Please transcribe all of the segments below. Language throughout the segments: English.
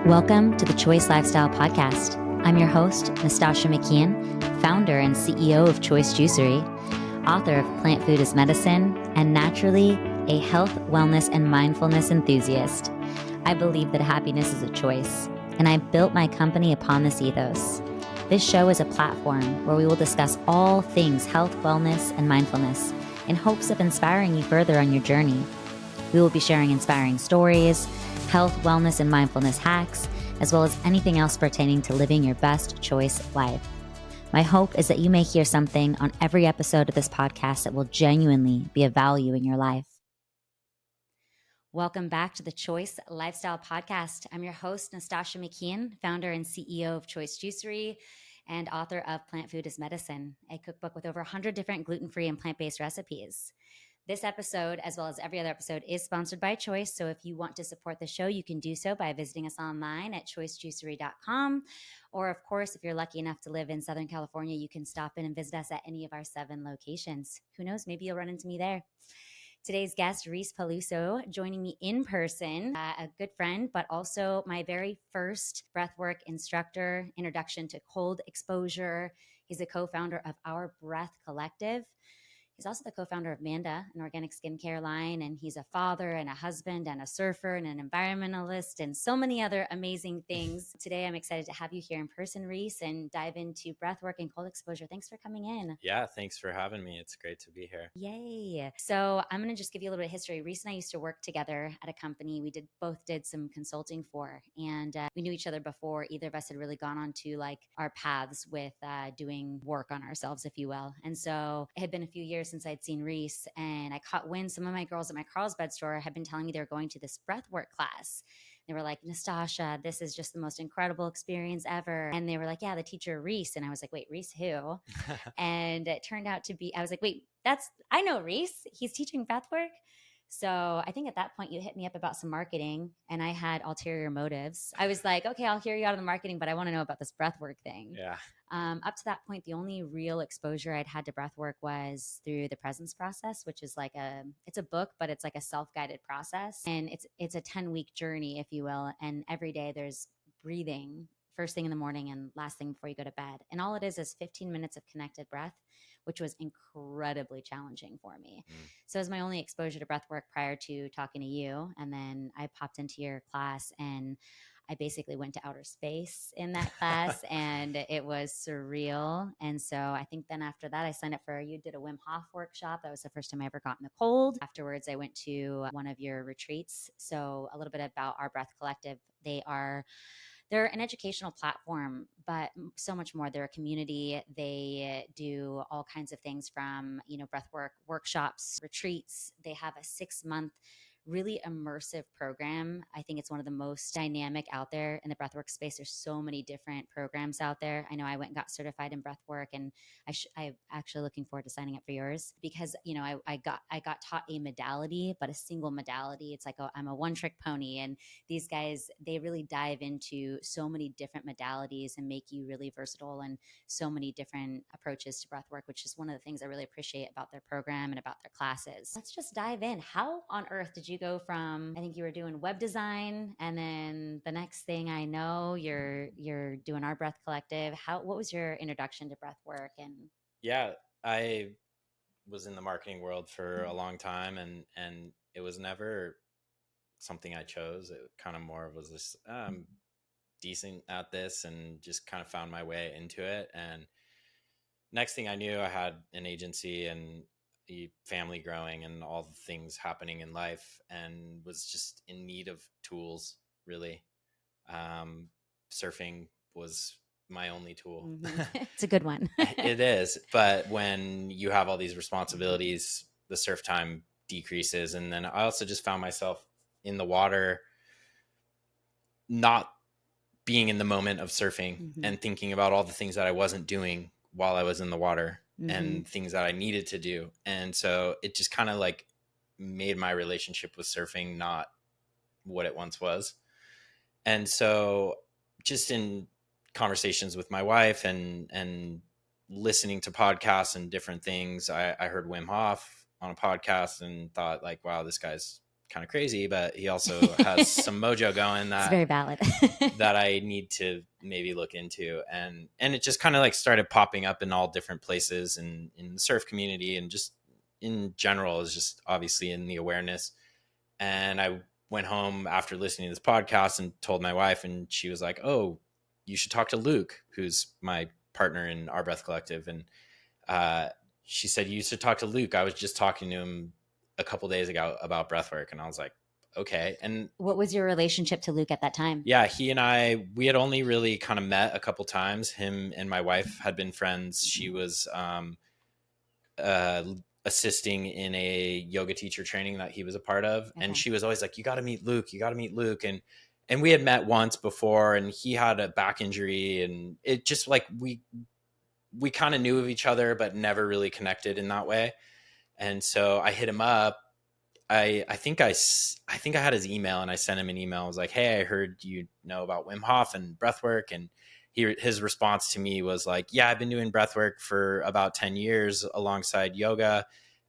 Welcome to the Choice Lifestyle Podcast. I'm your host, Nastasha Mckeon, founder and CEO of Choice Juicery, author of Plant Food is Medicine, and naturally a health, wellness, and mindfulness enthusiast. I believe that happiness is a choice, and I built my company upon this ethos. This show is a platform where we will discuss all things health, wellness, and mindfulness in hopes of inspiring you further on your journey. We will be sharing inspiring stories, health, wellness, and mindfulness hacks, as well as anything else pertaining to living your best choice life. My hope is that you may hear something on every episode of this podcast that will genuinely be of value in your life. Welcome back to the Choice Lifestyle Podcast. I'm your host, Nastasha Mckeon, founder and CEO of Choice Juicery and author of Plant Food is Medicine, a cookbook with over 100 different gluten-free and plant-based recipes. This episode, as well as every other episode, is sponsored by Choice. So if you want to support the show, you can do so by visiting us online at choicejuicery.com. Or, of course, if you're lucky enough to live in Southern California, you can stop in and visit us at any of our 7 locations. Who knows? Maybe you'll run into me there. Today's guest, Reis Paluso, joining me in person, a good friend, but also my very first breathwork instructor, introduction to cold exposure. He's a co-founder of Our Breath Collective. He's also the co-founder of Manda, an organic skincare line, and he's a father and a husband and a surfer and an environmentalist and so many other amazing things. Today, I'm excited to have you here in person, Reis, and dive into breathwork and cold exposure. Thanks for coming in. Yeah, thanks for having me. It's great to be here. Yay. So I'm going to just give you a little bit of history. Reis and I used to work together at a company we both did some consulting for, and we knew each other before either of us had really gone on to like our paths with doing work on ourselves, if you will. And so it had been a few years since I'd seen Reis, and I caught wind. Some of my girls at my Carlsbad store had been telling me they were going to this breathwork class. They were like, Nastasha, this is just the most incredible experience ever. And they were like, yeah, the teacher Reis. And I was like, wait, Reis who? And it turned out to be, I was like, wait, I know Reis. He's teaching breathwork. So I think at that point you hit me up about some marketing, and I had ulterior motives. I was like, okay, I'll hear you out of the marketing, but I want to know about this breathwork thing. Yeah. Up to that point, the only real exposure I'd had to breathwork was through the Presence Process, which is like it's a book, but it's like a self-guided process. And it's a 10-week journey, if you will. And every day there's breathing first thing in the morning and last thing before you go to bed. And all it is 15 minutes of connected breath, which was incredibly challenging for me. So it was my only exposure to breath work prior to talking to you. And then I popped into your class, and I basically went to outer space in that class, and it was surreal. And so I think then after that, I signed up you did a Wim Hof workshop. That was the first time I ever got in the cold. Afterwards, I went to one of your retreats. So a little bit about Our Breath Collective. They're an educational platform, but so much more. They're a community. They do all kinds of things from, breathwork workshops, retreats. They have a 6-month really immersive program. I think it's one of the most dynamic out there in the breathwork space. There's so many different programs out there. I know I went and got certified in breathwork, and I'm actually looking forward to signing up for yours because, I got taught a modality, but a single modality. It's like I'm a one-trick pony, and these guys, they really dive into so many different modalities and make you really versatile and so many different approaches to breathwork, which is one of the things I really appreciate about their program and about their classes. Let's just dive in. How on earth did you go from, I think you were doing web design, and then the next thing I know, you're doing Our Breath Collective. What was your introduction to breathwork? And Yeah, I was in the marketing world for a long time, and it was never something I chose. It kind of more was this decent at this, and just kind of found my way into it. And next thing I knew, I had an agency and a family growing and all the things happening in life, and was just in need of tools, really. Surfing was my only tool. It's a good one. It is. But when you have all these responsibilities, the surf time decreases. And then I also just found myself in the water, not being in the moment of surfing and thinking about all the things that I wasn't doing while I was in the water and things that I needed to do. And so it just kind of like made my relationship with surfing not what it once was. And so just in conversations with my wife and listening to podcasts and different things, I heard Wim Hof on a podcast and thought like, wow, this guy's kind of crazy, but he also has some mojo going It's that very valid. that I need to maybe look into. And it just kind of like started popping up in all different places and in the surf community and just in general is just obviously in the awareness. And I went home after listening to this podcast and told my wife, and she was like, "Oh, you should talk to Luke, who's my partner in Our Breath Collective." And uh, she said, "You should talk to Luke. I was just talking to him a couple days ago about breathwork." And I was like, "Okay." And What was your relationship to Luke at that time? yeah, he and I, we had only really kind of met a couple times. Him and my wife had been friends. She was uh, assisting in a yoga teacher training that he was a part of. And Okay. she was always like, "You got to meet Luke. You got to meet Luke." And we had met once before, and he had a back injury, and it just like we kind of knew of each other, but never really connected in that way. And so I hit him up. I think I had his email, and I sent him an email. I was like, "Hey, I heard you know about Wim Hof and breathwork." And his response to me was like, "Yeah, I've been doing breathwork for about 10 years alongside yoga.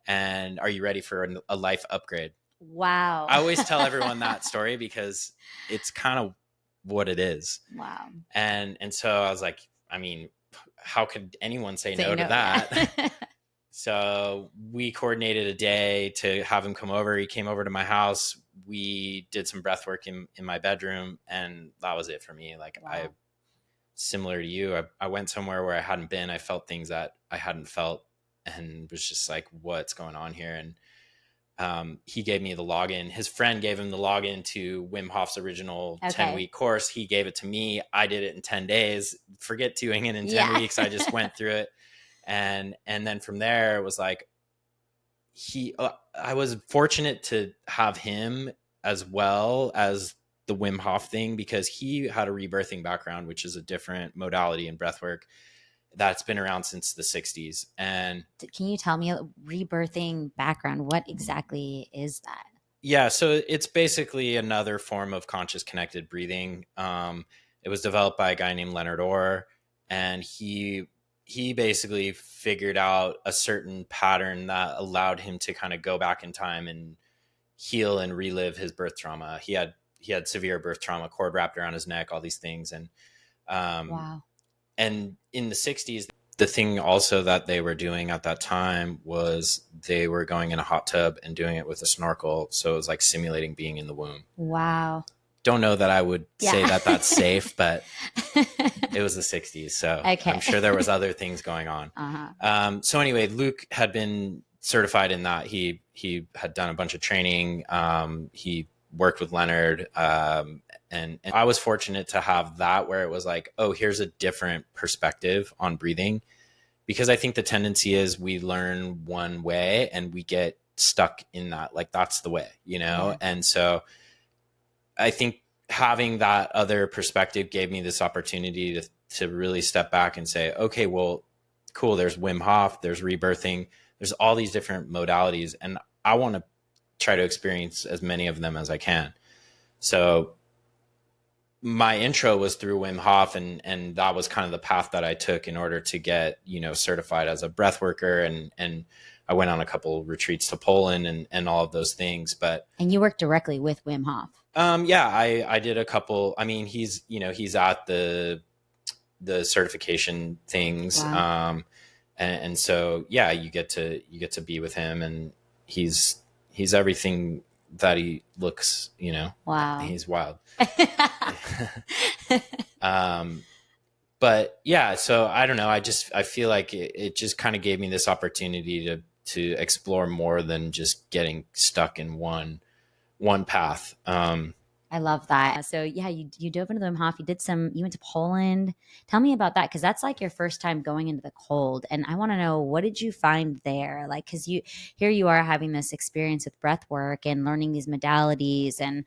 And are you ready for a life upgrade?" Wow. I always tell everyone that story because it's kind of what it is. Wow. And so I was like, I mean, how could anyone say Say no to no, yeah. that? So we coordinated a day to have him come over. He came over to my house. We did some breath work in my bedroom, and that was it for me. Like Wow. similar to you, I went somewhere where I hadn't been. I felt things that I hadn't felt and was just like, what's going on here? And he gave me the login. His friend gave him the login to Wim Hof's original Okay. 10-week course. He gave it to me. I did it in 10 days. Forget doing it in 10 Yeah. weeks. I just went through it. And then from there it was like, I was fortunate to have him as well as the Wim Hof thing, because he had a rebirthing background, which is a different modality in breathwork that's been around since the 60s. And Can you tell me a rebirthing background? What exactly is that? yeah, so it's basically another form of conscious connected breathing. It was developed by a guy named Leonard Orr, and he basically figured out a certain pattern that allowed him to kind of go back in time and heal and relive his birth trauma. He had severe birth trauma, cord wrapped around his neck, all these things. Um, Wow. and in the 60s, the thing also that they were doing at that time was they were going in a hot tub and doing it with a snorkel. So it was like simulating being in the womb. Wow. Don't know that I would say Yeah. that that's safe, but it was the 60s. So Okay. I'm sure there was other things going on. So anyway, Luke had been certified in that. He had done a bunch of training. He worked with Leonard. And I was fortunate to have that, where it was like, oh, here's a different perspective on breathing. Because I think the tendency is we learn one way and we get stuck in that. Like, that's the way, you know? Yeah. And so I think having that other perspective gave me this opportunity to really step back and say, okay, well, cool. There's Wim Hof, there's rebirthing, there's all these different modalities. And I want to try to experience as many of them as I can. So my intro was through Wim Hof, and that was kind of the path that I took in order to get, certified as a breath worker. And I went on a couple retreats to Poland and all of those things. But And you work directly with Wim Hof. yeah, I did a couple. I mean, he's at the certification things. Wow. And so, yeah, you get to be with him, and he's everything that he looks, Wow. he's wild. But yeah, so I don't know. I feel like it just kind of gave me this opportunity to explore more than just getting stuck in one path. I love that. So yeah, you dove into the Wim Hof. You went to Poland. Tell me about that, because that's like your first time going into the cold, and I want to know, what did you find there? Like, because here you are having this experience with breath work and learning these modalities, and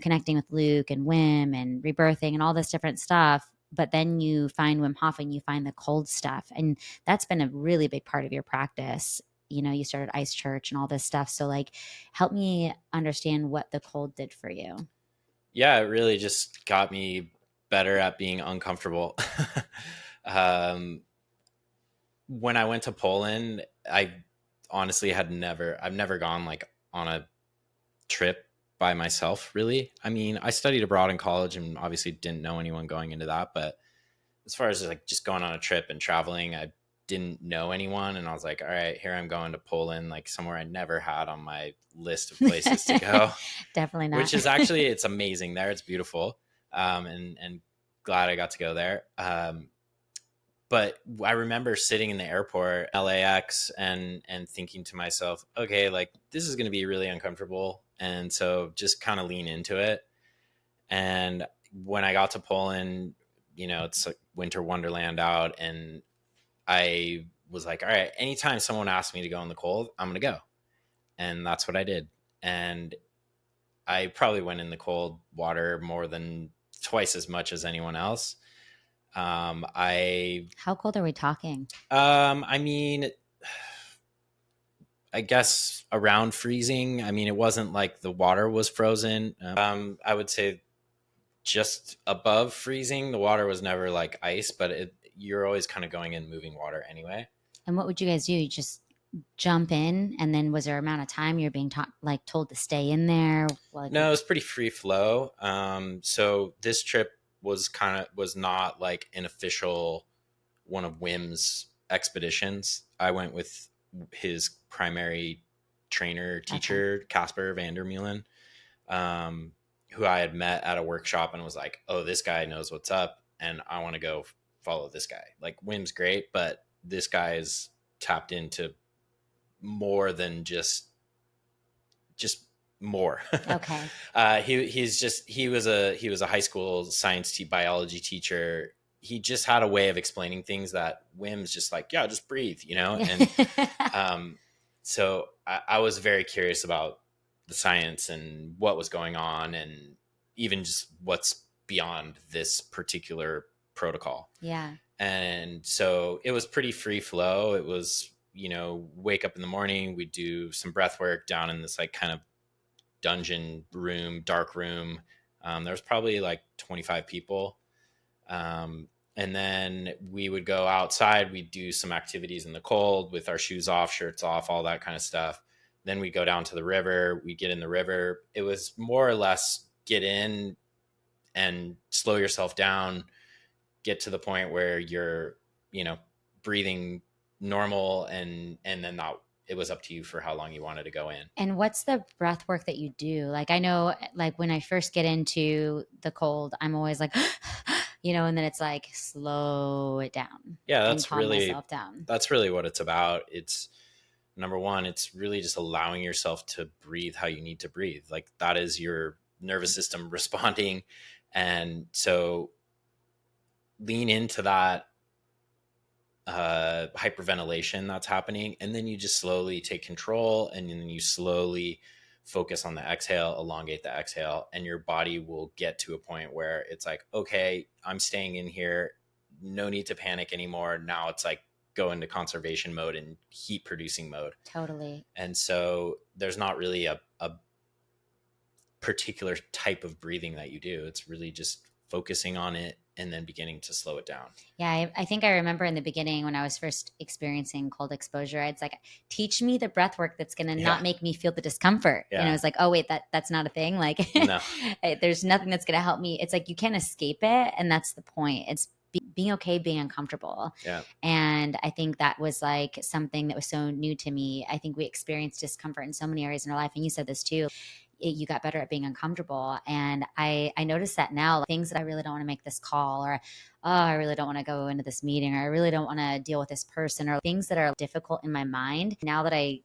connecting with Luke and Wim and rebirthing and all this different stuff. But then you find Wim Hof and you find the cold stuff, and that's been a really big part of your practice. You started Ice Church and all this stuff. So like, help me understand what the cold did for you. Yeah, it really just got me better at being uncomfortable. um, when I went to Poland, I honestly I've never gone like on a trip by myself, really. I mean, I studied abroad in college and obviously didn't know anyone going into that. But as far as like just going on a trip and traveling, I didn't know anyone. And I was like, all right, here I'm going to Poland, like somewhere I never had on my list of places to go, Definitely not. which is actually, it's amazing there. It's beautiful. And glad I got to go there. But I remember sitting in the airport, LAX, and thinking to myself, okay, like this is going to be really uncomfortable, and so just kind of lean into it. And when I got to Poland, it's like winter wonderland out, and I was like, all right, anytime someone asks me to go in the cold, I'm going to go, and that's what I did. And I probably went in the cold water more than twice as much as anyone else. I How cold are we talking? I mean, I guess around freezing. I mean, it wasn't like the water was frozen. I would say just above freezing. The water was never like ice, but you're always kind of going in moving water anyway. And what would you guys do? You just jump in, and then was there amount of time you're being taught, like told to stay in there? Like, No, it was pretty free flow. So this trip was not like an official one of Wim's expeditions. I went with his primary trainer okay. teacher, Casper Vandermeulen, who I had met at a workshop and was like, oh, this guy knows what's up, and I want to go follow this guy. Like Wim's great, but this guy is tapped into more than just more. Okay. He was a high school biology teacher. He just had a way of explaining things that Wim's just like, yeah, just breathe, and um, so I was very curious about the science and what was going on, and even just what's beyond this particular protocol. Yeah. And so it was pretty free flow. It was, wake up in the morning, we do some breath work down in this like kind of dungeon room, dark room. There was probably like 25 people. And then we would go outside. We'd do some activities in the cold with our shoes off, shirts off, all that kind of stuff. Then we go down to the river. We get in the river. It was more or less get in and slow yourself down, get to the point where you're, breathing normal, and then that it was up to you for how long you wanted to go in. And what's the breath work that you do? Like, I know, like when I first get into the cold, I'm always like, and then it's like slow it down Yeah, and calm myself down. that's really what it's about. It's number one, it's really just allowing yourself to breathe how you need to breathe. Like that is your nervous system responding. And so lean into that hyperventilation that's happening, and then you just slowly take control, and then you slowly focus on the exhale, elongate the exhale, and your body will get to a point where it's like, okay, I'm staying in here, no need to panic anymore. Now it's like go into conservation mode and heat producing mode. Totally. And so there's not really a particular type of breathing that you do. It's really just focusing on it and then beginning to slow it down. Yeah, I think I remember in the beginning when I was first experiencing cold exposure, it's like, teach me the breath work that's going to Yeah. not make me feel the discomfort. Yeah. It's like, oh wait, that's not a thing. Like, No. there's nothing that's going to help me. It's like you can't escape it, and that's the point. It's being okay, being uncomfortable. Yeah. And I think that was like something that was so new to me. I think we experienced discomfort in so many areas in our life, and you said this too. You got better at being uncomfortable. And I noticed that now, like, things that I really don't want to make this call, or oh, I really don't want to go into this meeting, or I really don't want to deal with this person, or things that are difficult in my mind. Now that I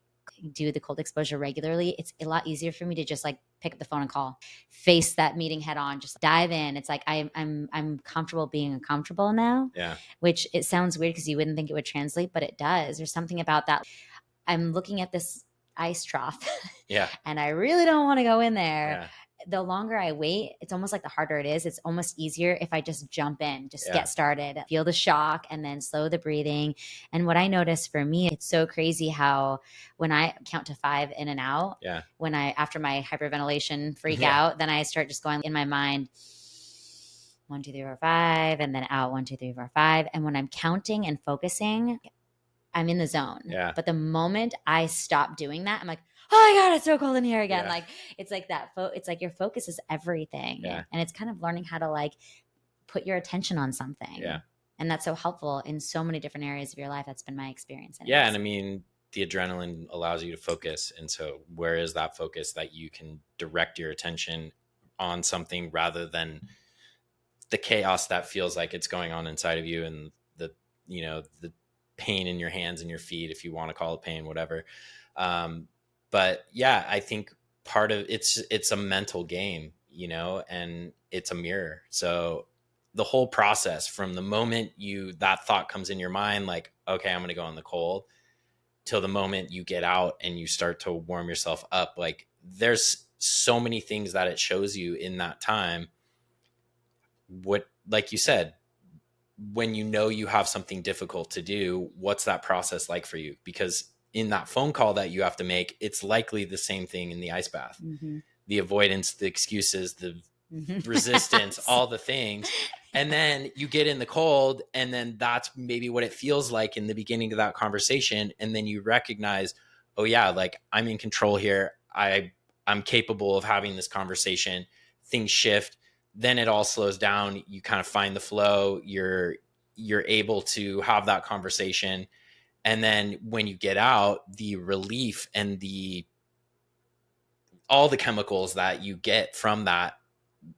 do the cold exposure regularly, it's a lot easier for me to just like pick up the phone and call, face that meeting head on, just dive in. It's like I'm comfortable being uncomfortable now. Yeah. Which it sounds weird because you wouldn't think it would translate, but it does. There's something about that. I'm looking at this ice trough. Yeah. And I really don't want to go in there. Yeah. The longer I wait, it's almost like the harder it is. It's almost easier if I just jump in, just Yeah. get started, feel the shock, and then slow the breathing. And what I noticed for me, it's so crazy how when I count to 5 in and out, Yeah. when after my hyperventilation freak Yeah. out, then I start just going in my mind, 1, 2, 3, 4, 5, and then out 1, 2, 3, 4, 5. And when I'm counting and focusing, I'm in the zone. Yeah. But the moment I stop doing that, I'm like, oh my God, it's so cold in here again. Yeah. Like, it's like that. It's like your focus is everything. Yeah. And it's kind of learning how to like put your attention on Yeah. something. And that's so helpful in so many different areas of your life. That's been my experience, Yeah. And anyways. I mean, the adrenaline allows you to focus. And so, where is that focus that you can direct your attention on something rather than the chaos that feels like it's going on inside of you, and the pain in your hands and your feet, if you want to call it pain, whatever. But yeah, I think part of it's a mental game, and it's a mirror. So the whole process from the moment that thought comes in your mind, like, okay, I'm going to go in the cold, till the moment you get out and you start to warm yourself up, like there's so many things that it shows you in that time. What, like you said, when you have something difficult to do, what's that process like for you? Because in that phone call that you have to make, it's likely the same thing in the ice bath. Mm-hmm. The avoidance, the excuses, the resistance, Mm-hmm. all the things. And then you get in the cold, and then that's maybe what it feels like in the beginning of that conversation. And then you recognize, oh yeah, like I'm in control here. I'm capable of having this conversation. Things shift. Then it all slows down. You kind of find the flow. You're able to have that conversation. And then when you get out, the relief and all the chemicals that you get from that,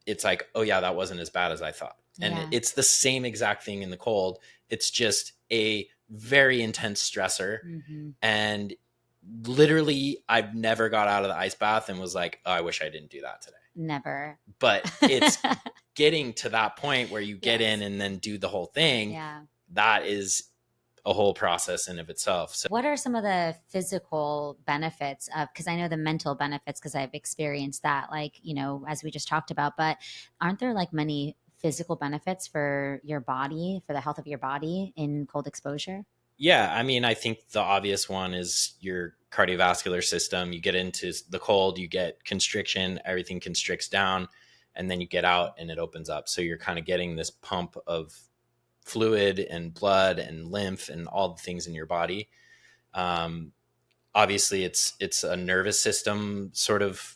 it's like, oh yeah, that wasn't as bad as I thought. And Yeah. it's the same exact thing in the cold. It's just a very intense stressor. Mm-hmm. And literally, I've never got out of the ice bath and was like, oh, I wish I didn't do that today. Never. But it's getting to that point where you get Yes. in and then do the whole thing. Yeah. That is a whole process in of itself. So What are some of the physical benefits of, because I know the mental benefits because I've experienced that, like, as we just talked about, but aren't there like many physical benefits for your body, for the health of your body in cold exposure? yeah, I mean, I think the obvious one is your cardiovascular system. You get into the cold, you get constriction, everything constricts down, and then you get out and it opens up. So you're kind of getting this pump of fluid and blood and lymph and all the things in your body. Um, Obviously, it's a nervous system sort of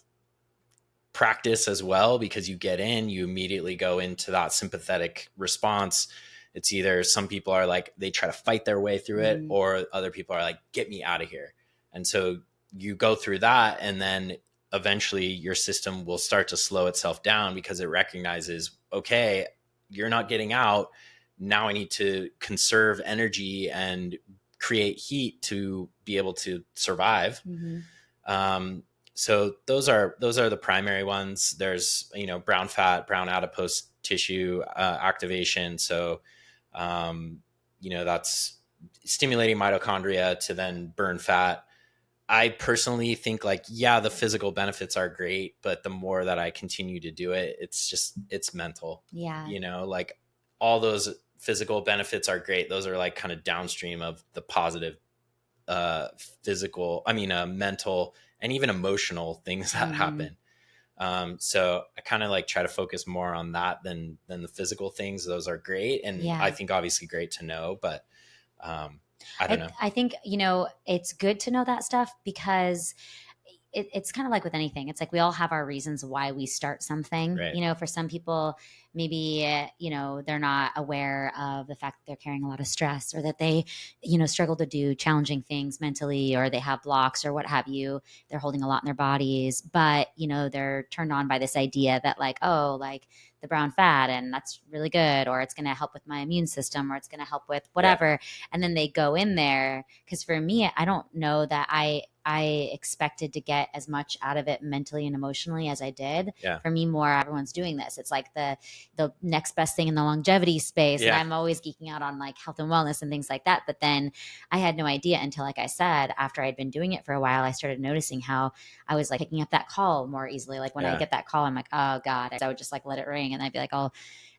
practice as well, because you get in, you immediately go into that sympathetic response. It's either some people are like, they try to fight their way through it, Mm-hmm. or other people are like, get me out of here. And so you go through that, and then eventually your system will start to slow itself down because it recognizes, okay, you're not getting out. Now I need to conserve energy and create heat to be able to survive. Mm-hmm. Um, so those are the primary ones. There's brown fat, brown adipose tissue activation. So that's stimulating mitochondria to then burn fat. I personally think, like, yeah, the physical benefits are great, but the more that I continue to do it, it's mental. Yeah. Like all those physical benefits are great. Those are like kind of downstream of the positive mental and even emotional things that Mm-hmm. happen. So I kind of like try to focus more on that than the physical things. Those are great, and I Yeah. think obviously great to know, but I don't know. I think, it's good to know that stuff because it's kind of like with anything. It's like we all have our reasons why we start something. Right. For some people, maybe, they're not aware of the fact that they're carrying a lot of stress, or that they, struggle to do challenging things mentally, or they have blocks or what have you. They're holding a lot in their bodies, but, they're turned on by this idea that, like, oh, like the brown fat, and that's really good, or it's going to help with my immune system, or it's going to help with whatever. Yeah. And then they go in there. Because for me, I don't know that I expected to get as much out of it mentally and emotionally as I did. Yeah. For me, more, everyone's doing this. It's like the next best thing in the longevity space. Yeah. And I'm always geeking out on like health and wellness and things like that. But then I had no idea until, like I said, after I'd been doing it for a while, I started noticing how I was like picking up that call more easily. Like when I Yeah. get that call, I'm like, oh God. I would just like let it ring, and I'd be like, oh,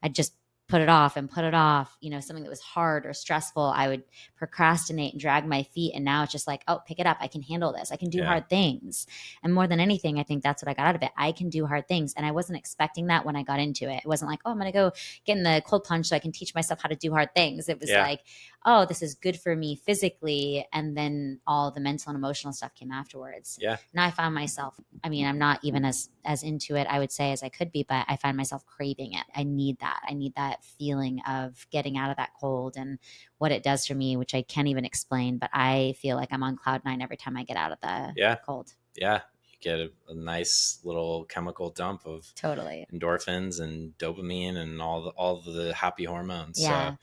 I'd just put it off and put it off. Something that was hard or stressful, I would procrastinate and drag my feet. And now it's just like, oh, pick it up. I can handle this. I can do Yeah. hard things. And more than anything, I think that's what I got out of it. I can do hard things. And I wasn't expecting that when I got into it. It wasn't like, oh, I'm going to go get in the cold plunge so I can teach myself how to do hard things. It was Yeah. like, oh, this is good for me physically. And then all the mental and emotional stuff came afterwards. Yeah. And I found myself, I mean, I'm not even as into it, I would say, as I could be, but I find myself craving it. I need that. I need that feeling of getting out of that cold and what it does for me, which I can't even explain, but I feel like I'm on cloud nine every time I get out of the Yeah. cold. Yeah. You get a nice little chemical dump of Totally. endorphins and dopamine and all the happy hormones. Yeah. So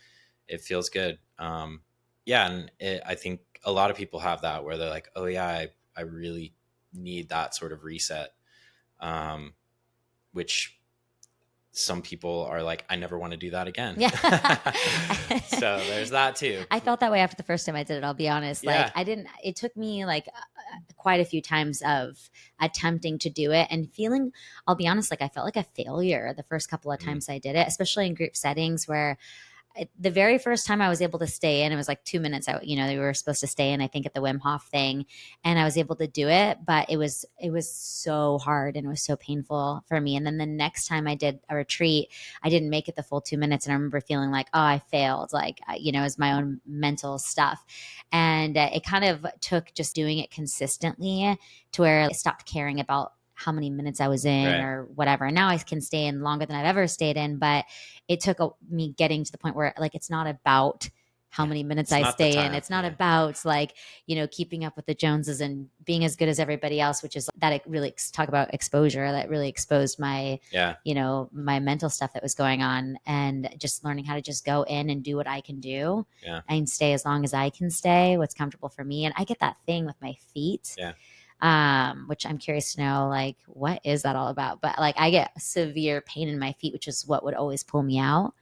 it feels good. Yeah. And I think a lot of people have that where they're like, oh yeah, I really need that sort of reset. Which some people are like, I never want to do that again. Yeah. So there's that too. I felt that way after the first time I did it. I'll be honest. Yeah. Like it took me like quite a few times of attempting to do it and feeling, I'll be honest, like I felt like a failure the first couple of times I did it, especially in group settings where the very first time I was able to stay in, it was like 2 minutes out, they were supposed to stay in, I think at the Wim Hof thing. And I was able to do it, but it was so hard and it was so painful for me. And then the next time I did a retreat, I didn't make it the full 2 minutes. And I remember feeling like, oh, I failed. Like, it was my own mental stuff. And it kind of took just doing it consistently to where I stopped caring about how many minutes I was in or whatever. And now I can stay in longer than I've ever stayed in, but it took me getting to the point where like, it's not about how many minutes I stay in. It's not about like, keeping up with the Joneses and being as good as everybody else, which is that it really talk about exposure that really exposed my, my mental stuff that was going on, and just learning how to just go in and do what I can do and stay as long as I can stay, what's comfortable for me. And I get that thing with my feet. Which I'm curious to know, like, what is that all about? But like, I get severe pain in my feet, which is what would always pull me out.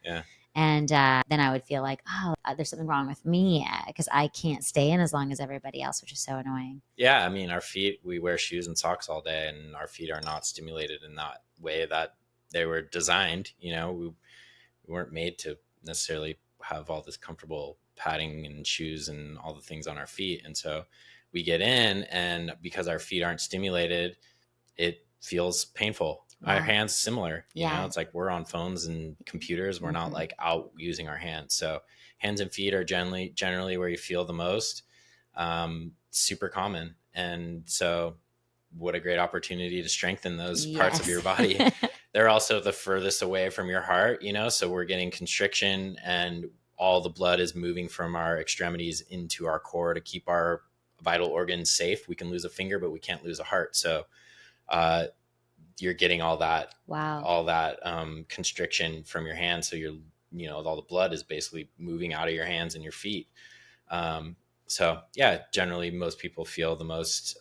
And then I would feel like, oh, there's something wrong with me because I can't stay in as long as everybody else, which is so annoying. Yeah. I mean, our feet, we wear shoes and socks all day, and our feet are not stimulated in that way that they were designed. We weren't made to necessarily have all this comfortable padding and shoes and all the things on our feet. And so we get in, and because our feet aren't stimulated, it feels painful. Our hands similar, it's like we're on phones and computers. We're not like out using our hands. So hands and feet are generally where you feel the most. Super common. And so what a great opportunity to strengthen those parts of your body. They're also the furthest away from your heart, so we're getting constriction, and all the blood is moving from our extremities into our core to keep our vital organs safe. We can lose a finger, but we can't lose a heart. So you're getting all that constriction from your hands. So all the blood is basically moving out of your hands and your feet. So yeah, generally most people feel the most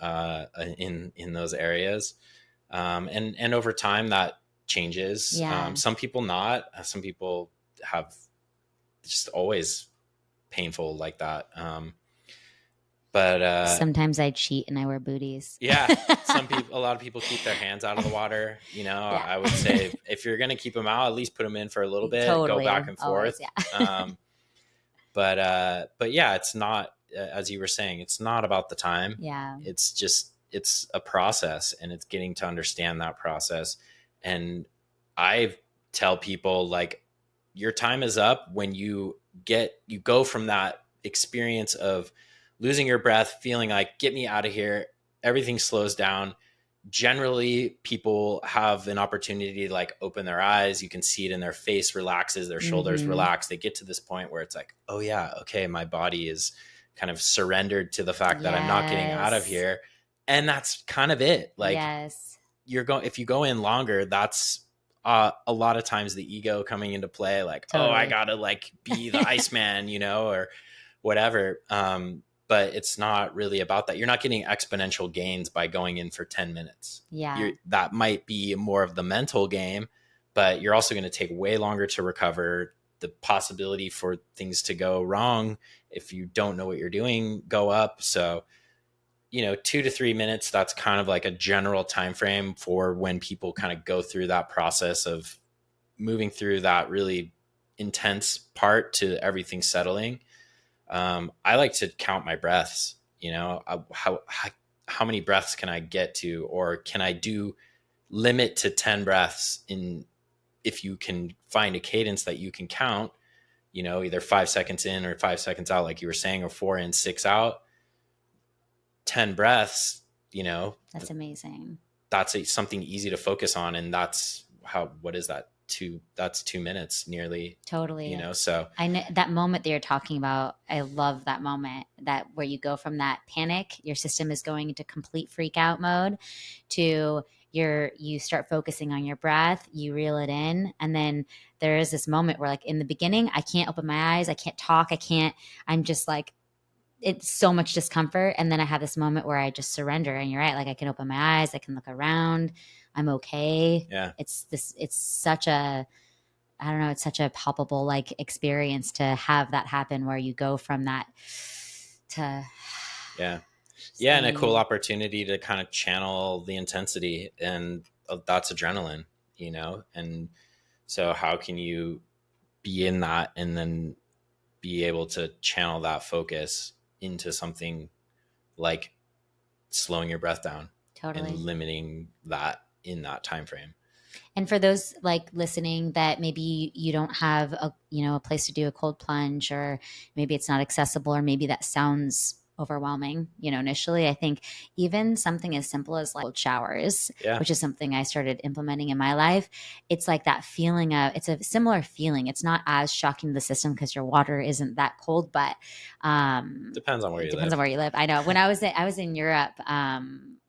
in those areas. And over time that changes. Some people not. Some people have just always painful like that. But sometimes I cheat and I wear booties. Yeah. A lot of people keep their hands out of the water. I would say if you're going to keep them out, at least put them in for a little bit, go back and forth. But yeah, it's not, as you were saying, it's not about the time. It's a process, and it's getting to understand that process. And I tell people, like, your time is up when you go from that experience of losing your breath, feeling like, get me out of here. Everything slows down. Generally, people have an opportunity to like open their eyes. You can see it in their face relaxes, their shoulders relax. They get to this point where it's like, oh yeah, okay, my body is kind of surrendered to the fact that I'm not getting out of here. And that's kind of it. Like, if you go in longer, that's a lot of times the ego coming into play. Like, oh, I gotta like be the Iceman, or whatever. But it's not really about that. You're not getting exponential gains by going in for 10 minutes. That might be more of the mental game, but you're also going to take way longer to recover. The possibility for things to go wrong if you don't know what you're doing go up. So, 2 to 3 minutes, that's kind of like a general time frame for when people kind of go through that process of moving through that really intense part to everything settling. I like to count my breaths, how many breaths can I get to, or can I do limit to 10 breaths if you can find a cadence that you can count, either 5 seconds in or 5 seconds out, like you were saying, or 4 in, 6 out, 10 breaths, That's amazing. that's something easy to focus on. And what is that? That's 2 minutes nearly, Totally. so I know that moment that you're talking about. I love that moment, that where you go from that panic, your system is going into complete freak out mode, to you start focusing on your breath, you reel it in, and then there is this moment where, like, in the beginning, I can't open my eyes, I can't talk, I'm just like, it's so much discomfort, and then I have this moment where I just surrender, and you're right, like, I can open my eyes, I can look around, I'm okay. yeah. It's such a, I don't know, it's such a palpable, like, experience to have that happen, where you go from that to Yeah. just Yeah. And a letting cool in. opportunity to kind of channel the intensity, and that's adrenaline, and so how can you be in that and then be able to channel that focus into something like slowing your breath down and Totally. limiting that in that time frame. And for those, like, listening, that maybe you don't have a place to do a cold plunge, or maybe it's not accessible, or maybe that sounds overwhelming, initially, I think even something as simple as, like, cold showers, Yeah. which is something I started implementing in my life. It's like that feeling of, it's a similar feeling. It's not as shocking to the system because your water isn't that cold, but Depends on where it you depends live. on where you live. I know, when I was in Europe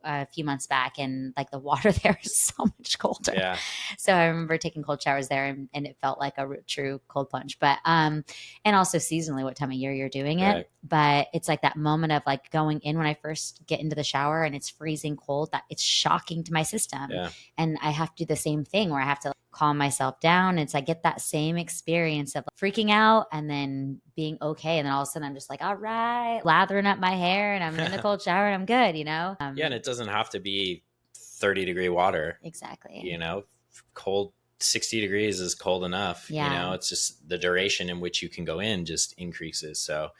a few months back, and, like, the water there is so much colder. Yeah. So I remember taking cold showers there, and it felt like a true cold plunge. But and also seasonally, what time of year you're doing it. Right. But it's like that moment of, like, going in when I first get into the shower and it's freezing cold, that it's shocking to my system. Yeah. And I have to do the same thing, where I have to, like, calm myself down. It's, I get that same experience of, like, freaking out and then being okay. And then all of a sudden I'm just like, all right, lathering up my hair, and I'm in the cold shower, and I'm good, Yeah. And it doesn't have to be 30-degree water. Exactly. Cold 60 degrees is cold enough. Yeah. It's just the duration in which you can go in just increases. So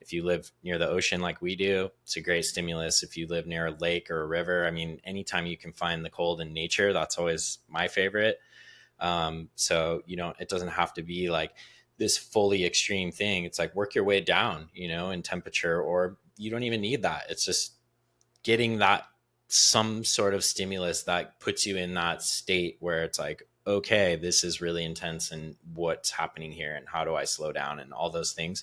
if you live near the ocean like we do, it's a great stimulus. If you live near a lake or a river, I mean, anytime you can find the cold in nature, that's always my favorite. So, it doesn't have to be like this fully extreme thing. It's like, work your way down, in temperature, or you don't even need that. It's just getting that some sort of stimulus that puts you in that state where it's like, okay, this is really intense, and what's happening here, and how do I slow down, and all those things.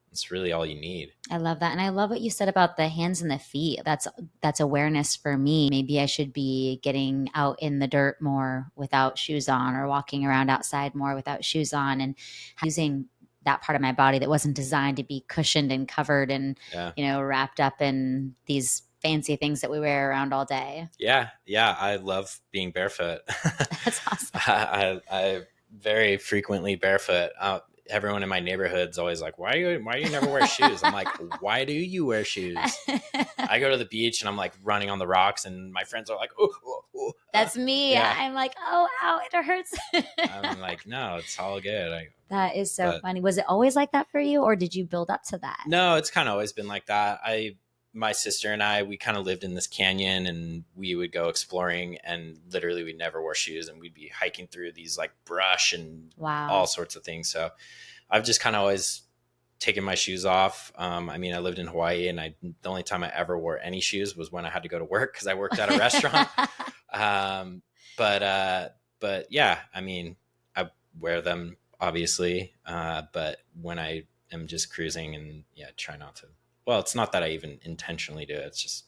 It's really all you need. I love that. And I love what you said about the hands and the feet. That's awareness for me. Maybe I should be getting out in the dirt more without shoes on, or walking around outside more without shoes on, and using that part of my body that wasn't designed to be cushioned and covered and, Yeah. wrapped up in these fancy things that we wear around all day. Yeah. I love being barefoot. That's awesome. I very frequently barefoot. Everyone in my neighborhood's always like, why do you never wear shoes? I'm like, why do you wear shoes? I go to the beach and I'm like running on the rocks, and my friends are like, oh. That's me. Yeah. I'm like, oh, ow, it hurts. I'm like, no, it's all good. That is so funny. Was it always like that for you, or did you build up to that? No, it's kind of always been like that. My sister and I, we kind of lived in this canyon, and we would go exploring, and literally we never wore shoes, and we'd be hiking through these like brush and all sorts of things. So I've just kind of always taken my shoes off. I mean, I lived in Hawaii, and the only time I ever wore any shoes was when I had to go to work because I worked at a restaurant. But yeah, I mean, I wear them obviously. But when I am just cruising, and try not to. Well, it's not that I even intentionally do it. It's just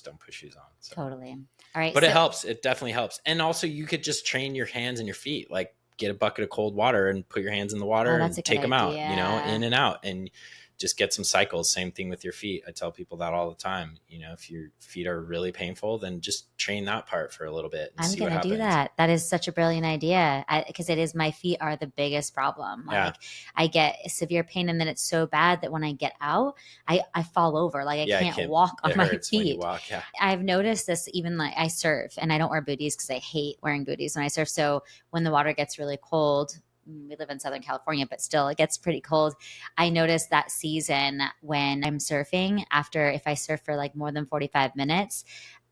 don't put shoes on. So. Totally. All right. But it helps. It definitely helps. And also, you could just train your hands and your feet. Like, get a bucket of cold water and put your hands in the water and take them out, in and out, and just get some cycles. Same thing with your feet. I tell people that all the time. If your feet are really painful, then just train that part for a little bit. And I'm going to do that. That is such a brilliant idea, because it is, my feet are the biggest problem. Like, I get severe pain, and then it's so bad that when I get out, I fall over. Like, I can't walk on my feet. When you walk, I've noticed this, even like I surf, and I don't wear booties because I hate wearing booties when I surf. So when the water gets really cold, we live in Southern California, but still it gets pretty cold. I notice that season when I'm surfing, if I surf for like more than 45 minutes,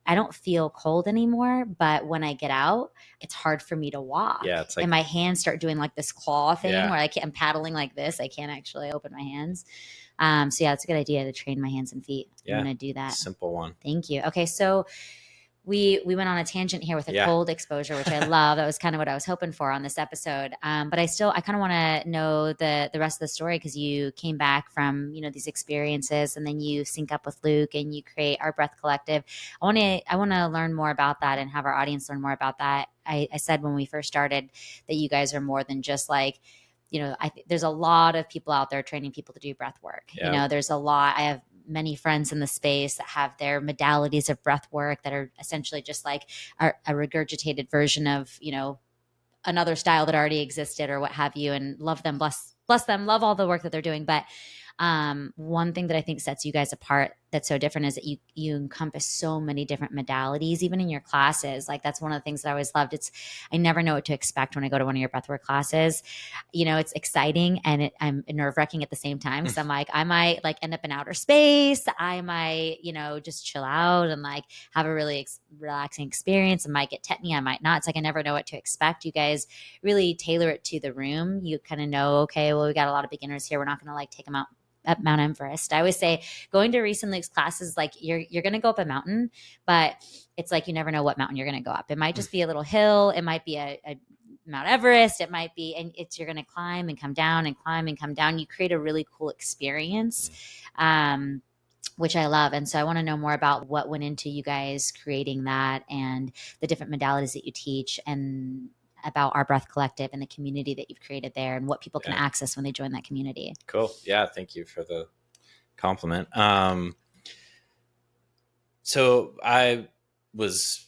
I don't feel cold anymore, but when I get out, it's hard for me to walk. Yeah, it's And like, my hands start doing like this claw thing yeah, where I'm paddling like this. I can't actually open my hands. So yeah, it's a good idea to train my hands and feet. I'm yeah, going to do that. simple one. Thank you. Okay, so we went on a tangent here with a Yeah. cold exposure, which I love. That was kind of what I was hoping for on this episode. But I kind of want to know the rest of the story, because you came back from these experiences, and then you sync up with Luke and you create our Breath Collective. I want to learn more about that and have our audience learn more about that. I said when we first started that you guys are more than just like, there's a lot of people out there training people to do breath work. Yeah. There's a lot. I have many friends in the space that have their modalities of breath work that are essentially just like a regurgitated version of, another style that already existed or what have you, and love them, bless them, love all the work that they're doing. But one thing that I think sets you guys apart that's so different is that you encompass so many different modalities, even in your classes. Like, that's one of the things that I always loved. I never know what to expect when I go to one of your breathwork classes. It's exciting and I'm nerve-wracking at the same time. Because I'm like, I might like end up in outer space. I might, just chill out and like have a really relaxing experience. I might get tetany, I might not. It's like I never know what to expect. You guys really tailor it to the room. You kind of know, okay, well, we got a lot of beginners here. We're not going to like take them out at Mount Everest. I always say going to Reis and Luke's classes, like you're going to go up a mountain, but it's like you never know what mountain you're going to go up. It might just be a little hill. It might be a Mount Everest. It might be, and you're going to climb and come down and climb and come down. You create a really cool experience, which I love. And so I want to know more about what went into you guys creating that and the different modalities that you teach, and about our Breath Collective and the community that you've created there, and what people can Yeah. access when they join that community. Cool. Yeah. Thank you for the compliment. So I was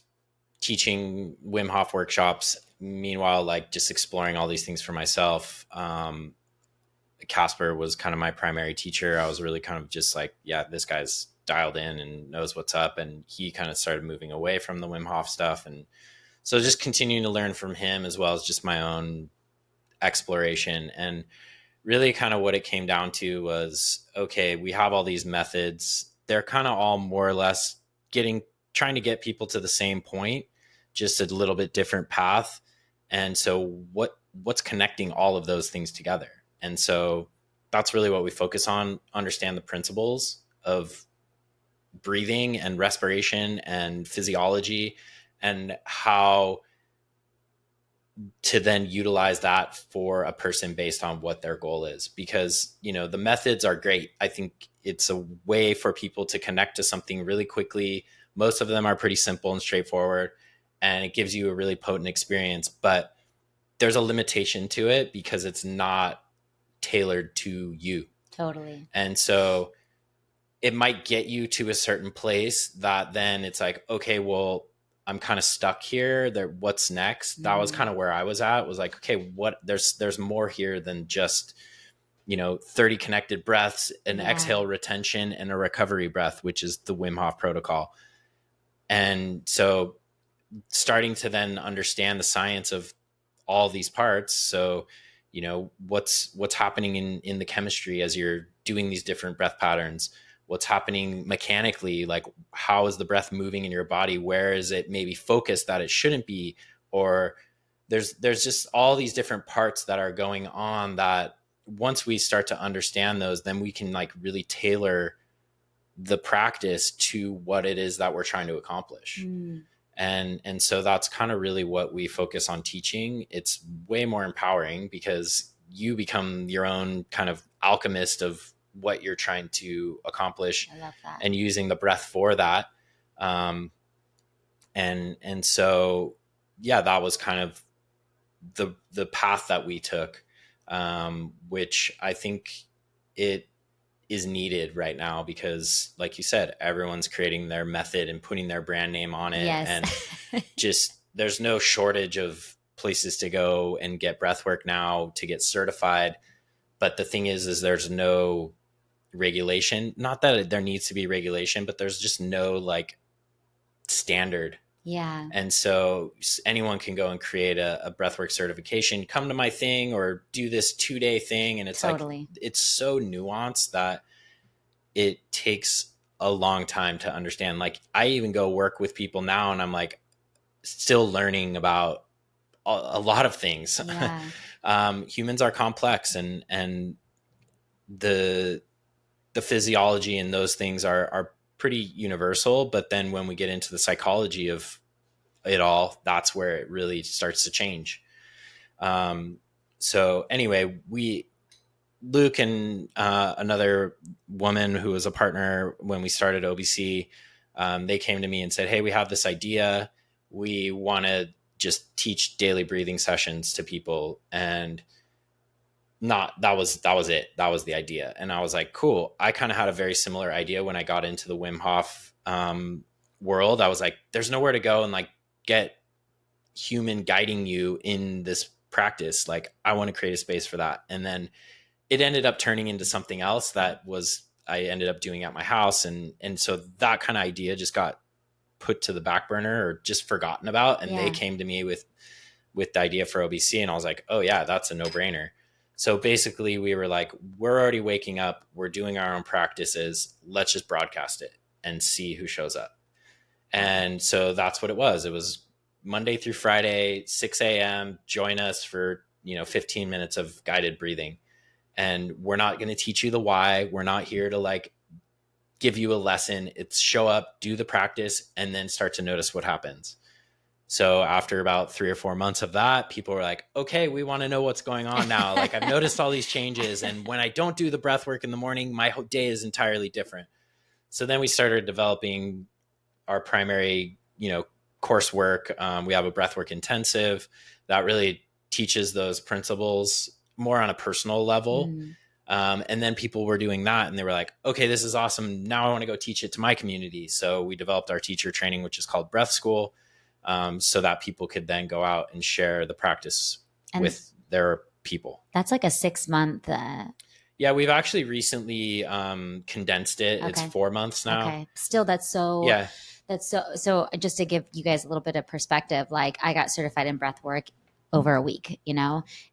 teaching Wim Hof workshops. Meanwhile, like just exploring all these things for myself. Casper was kind of my primary teacher. I was really kind of just like, yeah, this guy's dialed in and knows what's up. And he kind of started moving away from the Wim Hof stuff. And so just continuing to learn from him, as well as just my own exploration. And really kind of what it came down to was, okay, we have all these methods. They're kind of all more or less trying to get people to the same point, just a little bit different path. And so what's connecting all of those things together? And so that's really what we focus on, understand the principles of breathing and respiration and physiology, and how to then utilize that for a person based on what their goal is. Because, the methods are great. I think it's a way for people to connect to something really quickly. Most of them are pretty simple and straightforward, and it gives you a really potent experience. But there's a limitation to it because it's not tailored to you. Totally. And so it might get you to a certain place that then it's like, okay, well, I'm kind of stuck here. What's next? That was kind of where I was at. Was like, okay, there's more here than just 30 connected breaths, an exhale retention, and a recovery breath, which is the Wim Hof protocol. And so starting to then understand the science of all these parts. So, what's happening in the chemistry as you're doing these different breath patterns, what's happening mechanically, like how is the breath moving in your body? Where is it maybe focused that it shouldn't be? Or there's just all these different parts that are going on that once we start to understand those, then we can like really tailor the practice to what it is that we're trying to accomplish. And so that's kind of really what we focus on teaching. It's way more empowering because you become your own kind of alchemist of what you're trying to accomplish. I love that. And using the breath for that. And so, yeah, that was kind of the path that we took, which I think it is needed right now because, like you said, everyone's creating their method and putting their brand name on it. Yes. And just there's no shortage of places to go and get breathwork now to get certified. But the thing is there's no regulation. Not that there needs to be regulation, but there's just no like standard. Yeah. And so anyone can go and create a breathwork certification, come to my thing or do this 2-day thing. And it's totally. like, it's so nuanced that it takes a long time to understand. Like I even go work with people now and I'm like still learning about a lot of things. Yeah. Humans are complex, and the physiology and those things are pretty universal. But then when we get into the psychology of it all, that's where it really starts to change. So anyway, Luke and another woman who was a partner when we started OBC, they came to me and said, "Hey, we have this idea. We want to just teach daily breathing sessions to people." And not that was it. That was the idea. And I was like, cool. I kind of had a very similar idea when I got into the Wim Hof world. I was like, there's nowhere to go and like get human guiding you in this practice. Like I want to create a space for that. And then it ended up turning into something else that was I ended up doing at my house. And so that kind of idea just got put to the back burner or just forgotten about. And they Yeah. came to me with the idea for OBC, and I was like, oh yeah, that's a no-brainer. So basically we were like, we're already waking up, we're doing our own practices, let's just broadcast it and see who shows up. And so that's what it was. It was Monday through Friday, 6 a.m. Join us for 15 minutes of guided breathing. And we're not going to teach you the why. We're not here to like give you a lesson. It's show up, do the practice, and then start to notice what happens. So after about 3 or 4 months of that, people were like, okay, we want to know what's going on now. Like I've noticed all these changes. And when I don't do the breath work in the morning, my whole day is entirely different. So then we started developing our primary, coursework. We have a breathwork intensive that really teaches those principles more on a personal level. Mm. And then people were doing that and they were like, okay, this is awesome. Now I want to go teach it to my community. So we developed our teacher training, which is called Breath School, so that people could then go out and share the practice And with their people. that's like a 6-month. Yeah, we've actually recently condensed it. Okay. It's 4 months now. Okay. Still, that's so. Yeah. That's so. Just to give you guys a little bit of perspective, like I got certified in breath work over a week,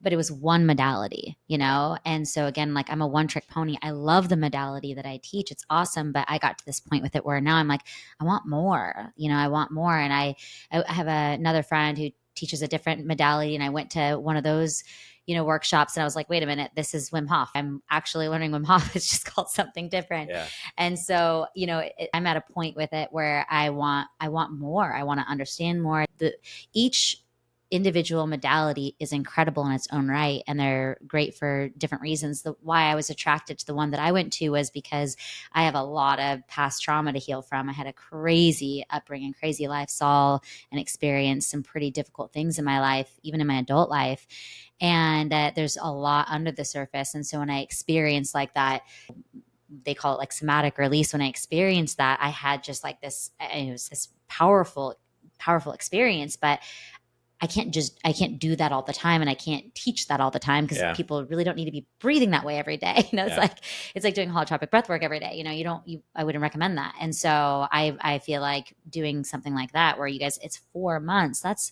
but it was one modality, and so again, like I'm a one-trick pony. I love the modality that I teach. It's awesome, but I got to this point with it where now I'm like, I want more, I want more. And I have another friend who teaches a different modality, and I went to one of those workshops, and I was like, wait a minute, this is Wim Hof. I'm actually learning Wim Hof. It's just called something different. Yeah. And so, I'm at a point with it where I want more. I want to understand more. Each individual modality is incredible in its own right, and they're great for different reasons. Why I was attracted to the one that I went to was because I have a lot of past trauma to heal from. I had a crazy upbringing, crazy life, saw and experienced some pretty difficult things in my life, even in my adult life. And there's a lot under the surface. And so when I experienced like that, they call it like somatic release. When I experienced that, I had just like this, it was this powerful experience, but I can't do that all the time. And I can't teach that all the time because people really don't need to be breathing that way every day. It's like doing holotropic breath work every day. I wouldn't recommend that. And so I feel like doing something like that where you guys, it's 4 months. That's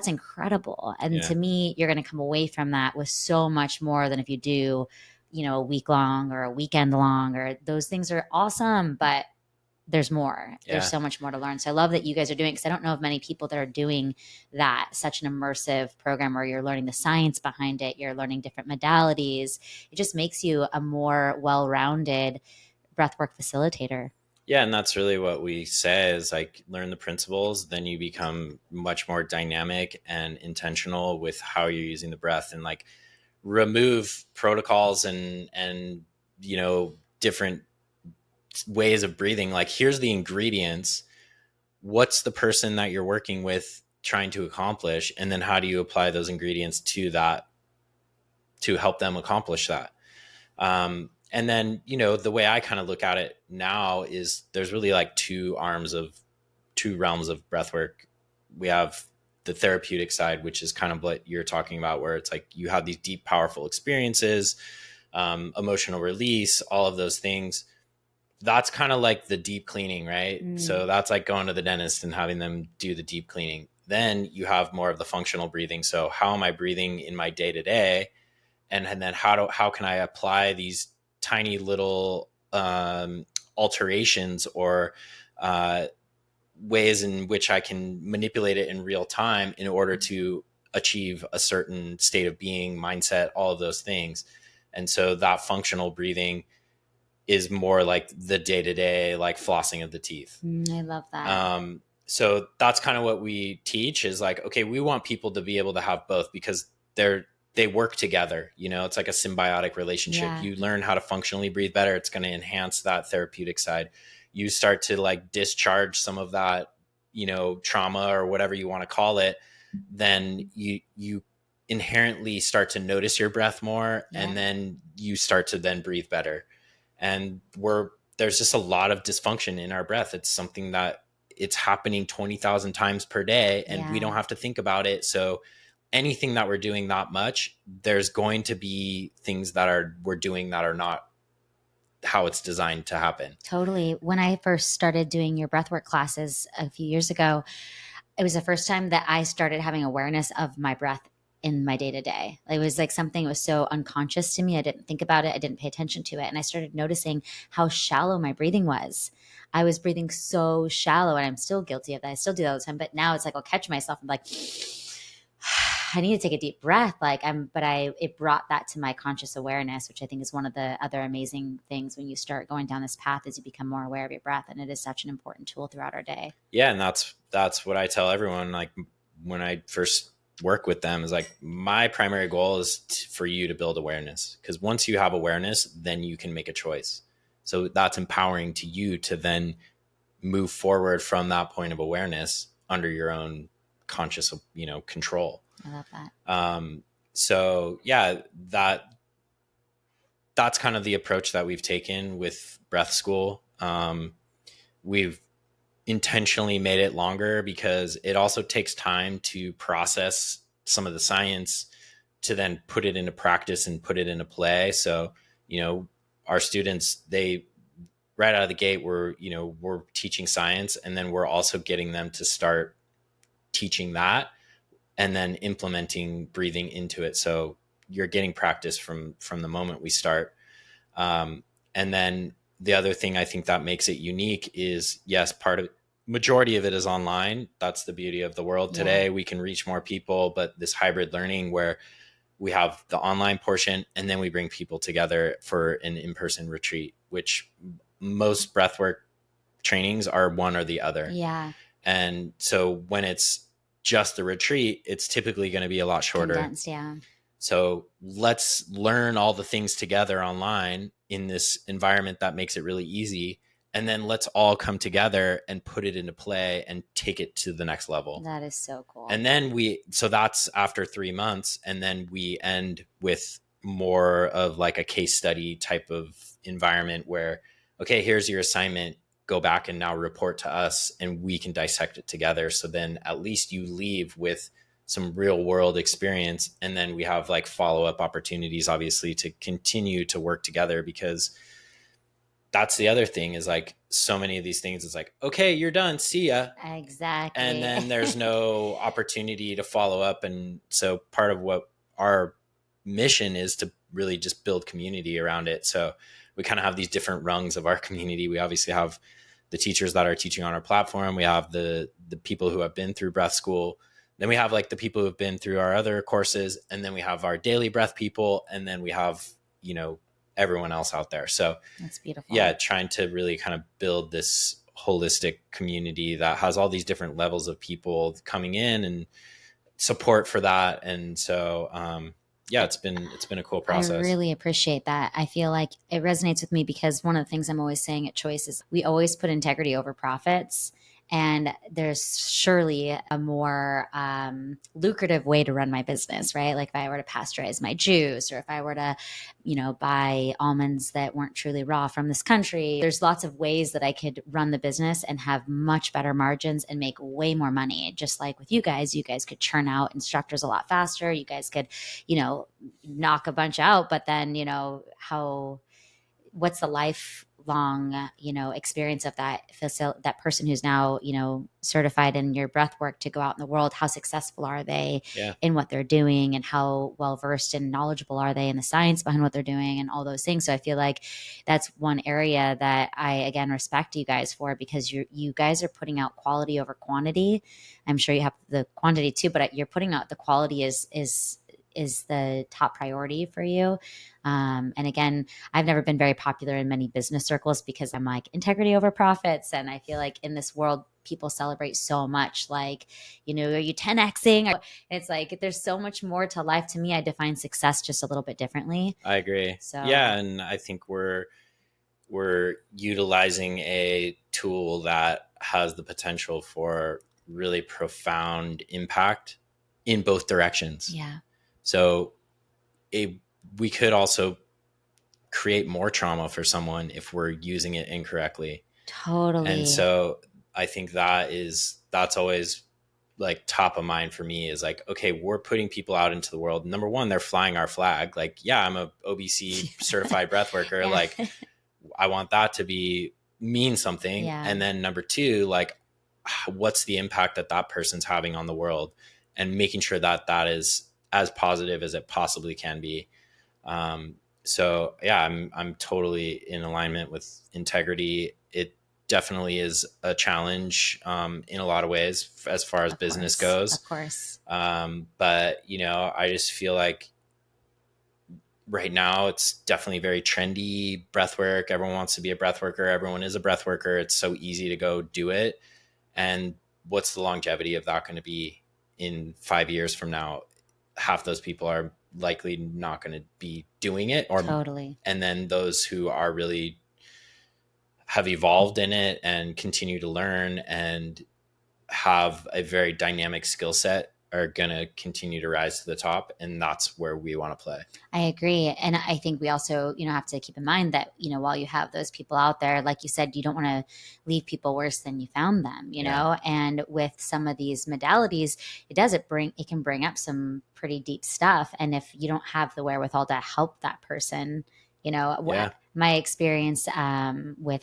incredible. And to me, you're going to come away from that with so much more than if you do, a week long or a weekend long, or those things are awesome, but there's more. There's so much more to learn. So I love that you guys are doing it, because I don't know of many people that are doing that, such an immersive program where you're learning the science behind it. You're learning different modalities. It just makes you a more well-rounded breathwork facilitator. Yeah, and that's really what we say is like learn the principles, then you become much more dynamic and intentional with how you're using the breath, and like remove protocols and different ways of breathing. Like here's the ingredients. What's the person that you're working with trying to accomplish? And then how do you apply those ingredients to that to help them accomplish that? And then, the way I kind of look at it now is there's really like two realms of breath work. We have the therapeutic side, which is kind of what you're talking about, where it's like you have these deep, powerful experiences, emotional release, all of those things. That's kind of like the deep cleaning, right? So that's like going to the dentist and having them do the deep cleaning. Then you have more of the functional breathing. So how am I breathing in my day to day? And then how can I apply these tiny little alterations or ways in which I can manipulate it in real time in order to achieve a certain state of being, mindset, all of those things. And so that functional breathing is more like the day-to-day, like flossing of the teeth. I love that. So that's kind of what we teach is like, okay, we want people to be able to have both because they work together. You know, it's like a symbiotic relationship. Yeah. You learn how to functionally breathe better. It's going to enhance that therapeutic side. You start to like discharge some of that, you know, trauma or whatever you want to call it. Then you inherently start to notice your breath more, Yeah. and then you start to then breathe better. And there's just a lot of dysfunction in our breath. It's something that it's happening 20,000 times per day, and we Yeah. don't have to think about it. So anything that we're doing that much, there's going to be things that we're doing that are not how it's designed to happen. Totally. When I first started doing your breathwork classes a few years ago, it was the first time that I started having awareness of my breath in my day to day. It was like something that was so unconscious to me. I didn't think about it. I didn't pay attention to it. And I started noticing how shallow my breathing was. I was breathing so shallow, and I'm still guilty of that. I still do that all the time. But now it's like I'll catch myself and like, I need to take a deep breath. It brought that to my conscious awareness, which I think is one of the other amazing things when you start going down this path is you become more aware of your breath. And it is such an important tool throughout our day. Yeah. And that's what I tell everyone. Like when I first work with them is like, my primary goal is for you to build awareness. Because once you have awareness, then you can make a choice. So that's empowering to you to then move forward from that point of awareness under your own conscious, you know, control. I love that. So yeah, that's kind of the approach that we've taken with breath school. We've intentionally made it longer because it also takes time to process some of the science to then put it into practice and put it into play. So, you know, our students, they right out of the gate, we're teaching science, and then we're also getting them to start teaching that and then implementing breathing into it. So you're getting practice from the moment we start. And then the other thing I think that makes it unique is, yes, majority of it is online. That's the beauty of the world today. Yeah. We can reach more people, but this hybrid learning where we have the online portion and then we bring people together for an in-person retreat, which most breathwork trainings are one or the other. Yeah. And so when it's just the retreat, it's typically going to be a lot shorter. Condensed, yeah. So let's learn all the things together online in this environment that makes it really easy. And then let's all come together and put it into play and take it to the next level. That is so cool. And then so that's after 3 months. And then we end with more of like a case study type of environment where, okay, here's your assignment. Go back and now report to us and we can dissect it together. So then at least you leave with some real world experience. And then we have like follow-up opportunities, obviously, to continue to work together, because that's the other thing is like so many of these things is like, okay, you're done. See ya. Exactly. And then there's no opportunity to follow up. And so part of what our mission is to really just build community around it. So we kind of have these different rungs of our community. We obviously have the teachers that are teaching on our platform. We have the people who have been through breath school. Then we have like the people who have been through our other courses. And then we have our daily breath people. And then we have, you know, everyone else out there. So that's beautiful. Yeah, trying to really kind of build this holistic community that has all these different levels of people coming in and support for that. And so, yeah, it's been a cool process. I really appreciate that. I feel like it resonates with me because one of the things I'm always saying at Choice is we always put integrity over profits. And there's surely a more lucrative way to run my business, right? Like if I were to pasteurize my juice, or if I were to, buy almonds that weren't truly raw from this country, there's lots of ways that I could run the business and have much better margins and make way more money. Just like with you guys could churn out instructors a lot faster. You guys could, knock a bunch out, but then, what's the life long, experience of that person who's now, certified in your breath work to go out in the world, how successful are they Yeah, in what they're doing, and how well versed and knowledgeable are they in the science behind what they're doing and all those things. So I feel like that's one area that I again respect you guys for, because you guys are putting out quality over quantity. I'm sure you have the quantity too, but you're putting out the quality is the top priority for you. And again, I've never been very popular in many business circles because I'm like integrity over profits. And I feel like in this world, people celebrate so much. Like, are you 10xing? And it's like there's so much more to life. To me, I define success just a little bit differently. I agree. Yeah, So and I think we're utilizing a tool that has the potential for really profound impact in both directions. yeah, So it, we could also create more trauma for someone if we're using it incorrectly. And totally. so I think that's always like top of mind for me, is like, okay, we're putting people out into the world. Number one, they're flying our flag. Like, yeah, I'm a OBC certified breath worker. Yeah. Like, I want that to be mean something. Yeah, And then number two, like, what's the impact that that person's having on the world, and making sure that that is as positive as it possibly can be. Um, so yeah, I'm totally in alignment with integrity. It definitely is a challenge in a lot of ways as far as of business course. goes. Of course. But I just feel like right now it's definitely very trendy breath work. Everyone wants to be a breath worker. Everyone is a breath worker. It's so easy to go do it. And what's the longevity of that going to be in 5 years from now? Half those people are likely not going to be doing it, Totally. and then those who are really have evolved in it and continue to learn and have a very dynamic skill set are going to continue to rise to the top. And that's where we want to play. I agree. And I think we also, have to keep in mind that, while you have those people out there, like you said, you don't want to leave people worse than you found them, Yeah. And with some of these modalities, it can bring up some pretty deep stuff. And if you don't have the wherewithal to help that person, Yeah. my experience with,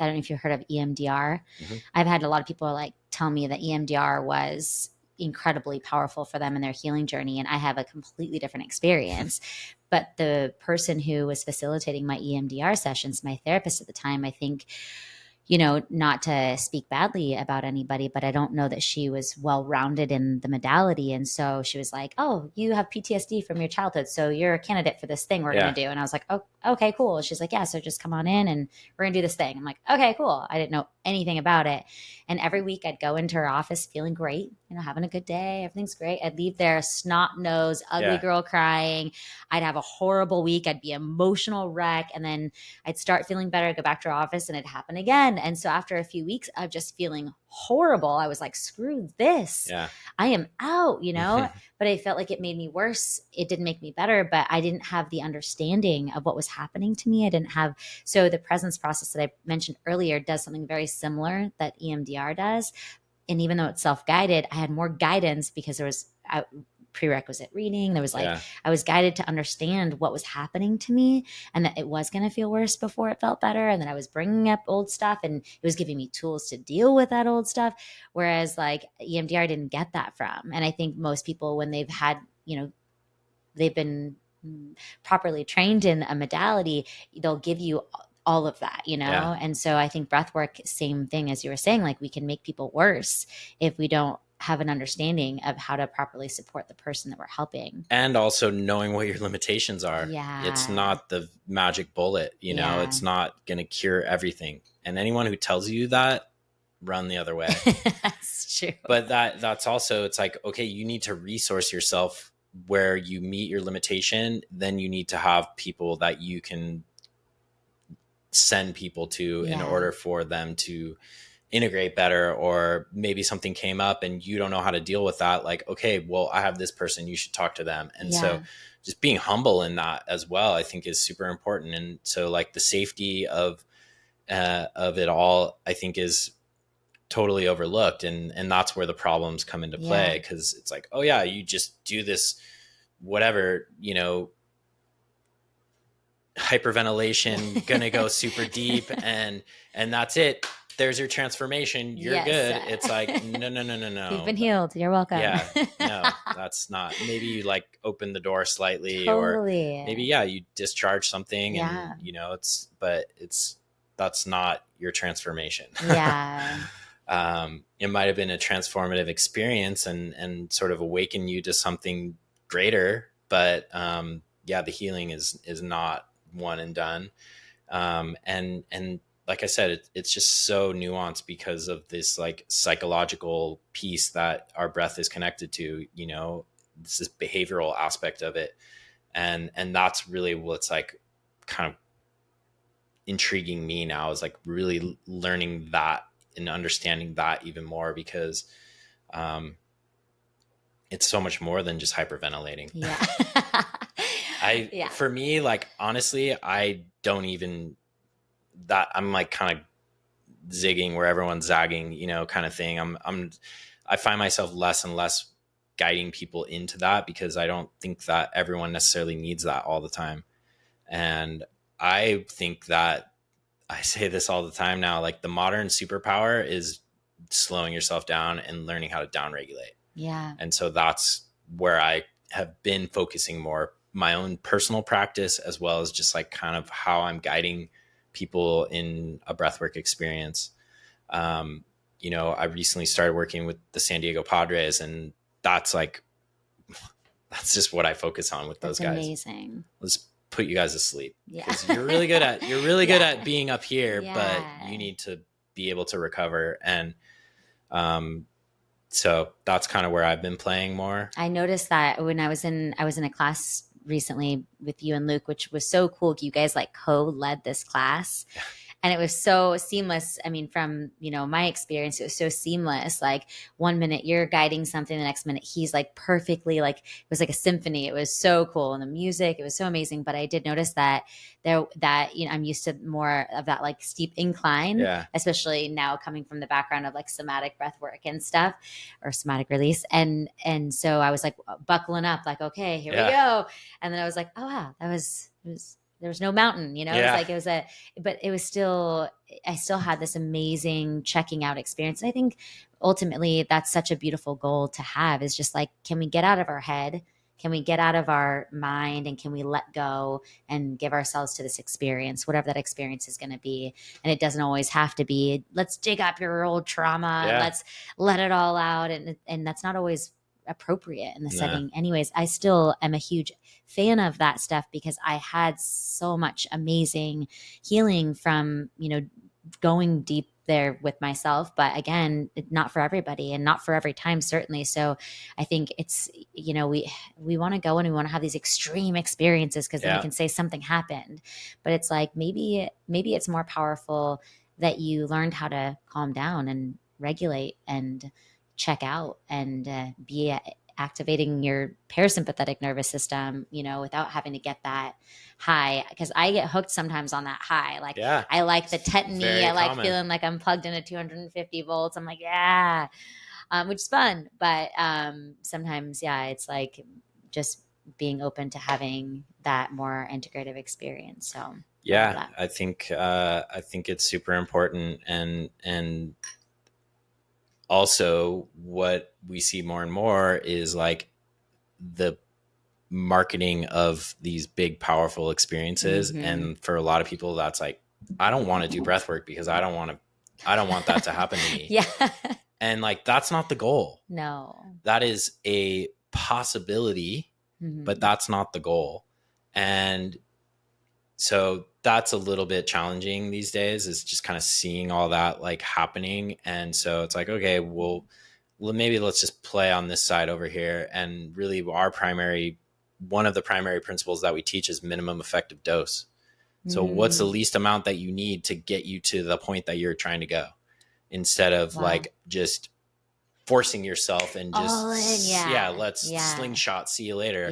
I don't know if you've heard of EMDR. Mm-hmm. I've had a lot of people like tell me that EMDR was incredibly powerful for them in their healing journey, and I have a completely different experience. But the person who was facilitating my EMDR sessions, my therapist at the time, I think, not to speak badly about anybody, but I don't know that she was well rounded in the modality. And so she was like, "Oh, you have PTSD from your childhood, so you're a candidate for this thing we're Yeah. going to do." And I was like, "Oh, okay, cool." She's like, "Yeah, so just come on in and we're going to do this thing." I'm like, "Okay, cool." I didn't know anything about it. And every week I'd go into her office feeling great, having a good day. Everything's great. I'd leave there snot nose, ugly Yeah. girl crying. I'd have a horrible week. I'd be emotional wreck. And then I'd start feeling better, go back to her office, and it'd happen again. And so after a few weeks of just feeling horrible, I was like, screw this. Yeah. I am out, but I felt like it made me worse. It didn't make me better, but I didn't have the understanding of what was happening to me. I didn't have, so the presence process that I mentioned earlier does something very similar that EMDR does. And even though it's self-guided, I had more guidance because there was prerequisite reading. There was like, Yeah. I was guided to understand what was happening to me, and that it was going to feel worse before it felt better. And that I was bringing up old stuff, and it was giving me tools to deal with that old stuff. Whereas like EMDR didn't get that from. And I think most people, when they've had, they've been properly trained in a modality, they'll give you all of that, Yeah. And so I think breathwork, same thing as you were saying, like we can make people worse if we don't have an understanding of how to properly support the person that we're helping. And also knowing what your limitations are. It's Yeah. not the magic bullet, Yeah. it's not going to cure everything. And anyone who tells you that, run the other way. That's true. But that's also, it's like, okay, you need to resource yourself where you meet your limitation. Then you need to have people that you can send people to in order for them to integrate better. Or maybe something came up and you don't know how to deal with that. Like, okay, well, I have this person, you should talk to them. And so just being humble in that as well, I think is super important. And so like the safety of it all, I think is totally overlooked. And that's where the problems come into play. Cause it's like, oh yeah, you just do this, whatever, hyperventilation, gonna go super deep, and that's it. There's your transformation. You're Yes. good. It's like, no, no, no, no, You've no. been healed. You're welcome. Yeah, no, that's not. Maybe you like open the door slightly, or Totally. maybe, yeah, you discharge something, and Yeah. that's not your transformation. Yeah. It might have been a transformative experience, and sort of awaken you to something greater, but yeah, the healing is not one and done. And like I said, it's just so nuanced because of this like psychological piece that our breath is connected to, this behavioral aspect of it. And that's really what's like kind of intriguing me now, is like really learning that and understanding that even more, because um, it's so much more than just hyperventilating. Yeah. Yeah. For me, like, honestly, I don't even, that I'm like kind of zigging where everyone's zagging, kind of thing. I find myself less and less guiding people into that, because I don't think that everyone necessarily needs that all the time. And I think that, I say this all the time now, like the modern superpower is slowing yourself down and learning how to downregulate. Yeah. And so that's where I have been focusing more my own personal practice, as well as just like kind of how I'm guiding people in a breathwork experience. I recently started working with the San Diego Padres, and that's like, that's just what I focus on with those That's guys. amazing. Let's put you guys to sleep, Yeah. because you're really good at good Yeah. at being up here, Yeah. but you need to be able to recover. And so that's kind of where I've been playing more. I noticed that when I was in a class recently with you and Luke, which was so cool. You guys like co-led this class. And it was so seamless. I mean, from, my experience, it was so seamless. Like 1 minute you're guiding something, the next minute he's like perfectly, like it was like a symphony. It was so cool. And the music, it was so amazing. But I did notice that I'm used to more of that like steep incline, Yeah. especially now coming from the background of like somatic breath work and stuff, or somatic release. And so I was like buckling up, like, okay, here we go. And then I was like, oh wow, there was no mountain, It was like, but it was still, I still had this amazing checking out experience. And I think ultimately that's such a beautiful goal to have, is just like, can we get out of our head? Can we get out of our mind, and can we let go and give ourselves to this experience, whatever that experience is going to be? And it doesn't always have to be, let's dig up your old trauma and let's let it all out. And that's not always appropriate in the setting. Anyways, I still am a huge fan of that stuff, because I had so much amazing healing from, going deep there with myself. But again, not for everybody and not for every time, certainly. So I think it's, we want to go and we want to have these extreme experiences, because then we can say something happened. But it's like, maybe it's more powerful that you learned how to calm down and regulate and check out and be activating your parasympathetic nervous system, without having to get that high. Because I get hooked sometimes on that high. Like, I like the tetany. I like feeling like I'm plugged into 250 volts. I'm like, yeah, which is fun. But sometimes, it's like just being open to having that more integrative experience. So I think it's super important. And also what we see more and more is like the marketing of these big powerful experiences. And for a lot of people, that's like, I don't want to do breath work because I don't want that to happen to me. And like, that's not the goal. No, that is a possibility, but that's not the goal. And so that's a little bit challenging these days, is just kind of seeing all that like happening. And so it's like, okay, well, maybe let's just play on this side over here. And really one of the primary principles that we teach is minimum effective dose. So what's the least amount that you need to get you to the point that you're trying to go, instead of like just forcing yourself and just let's slingshot, see you later.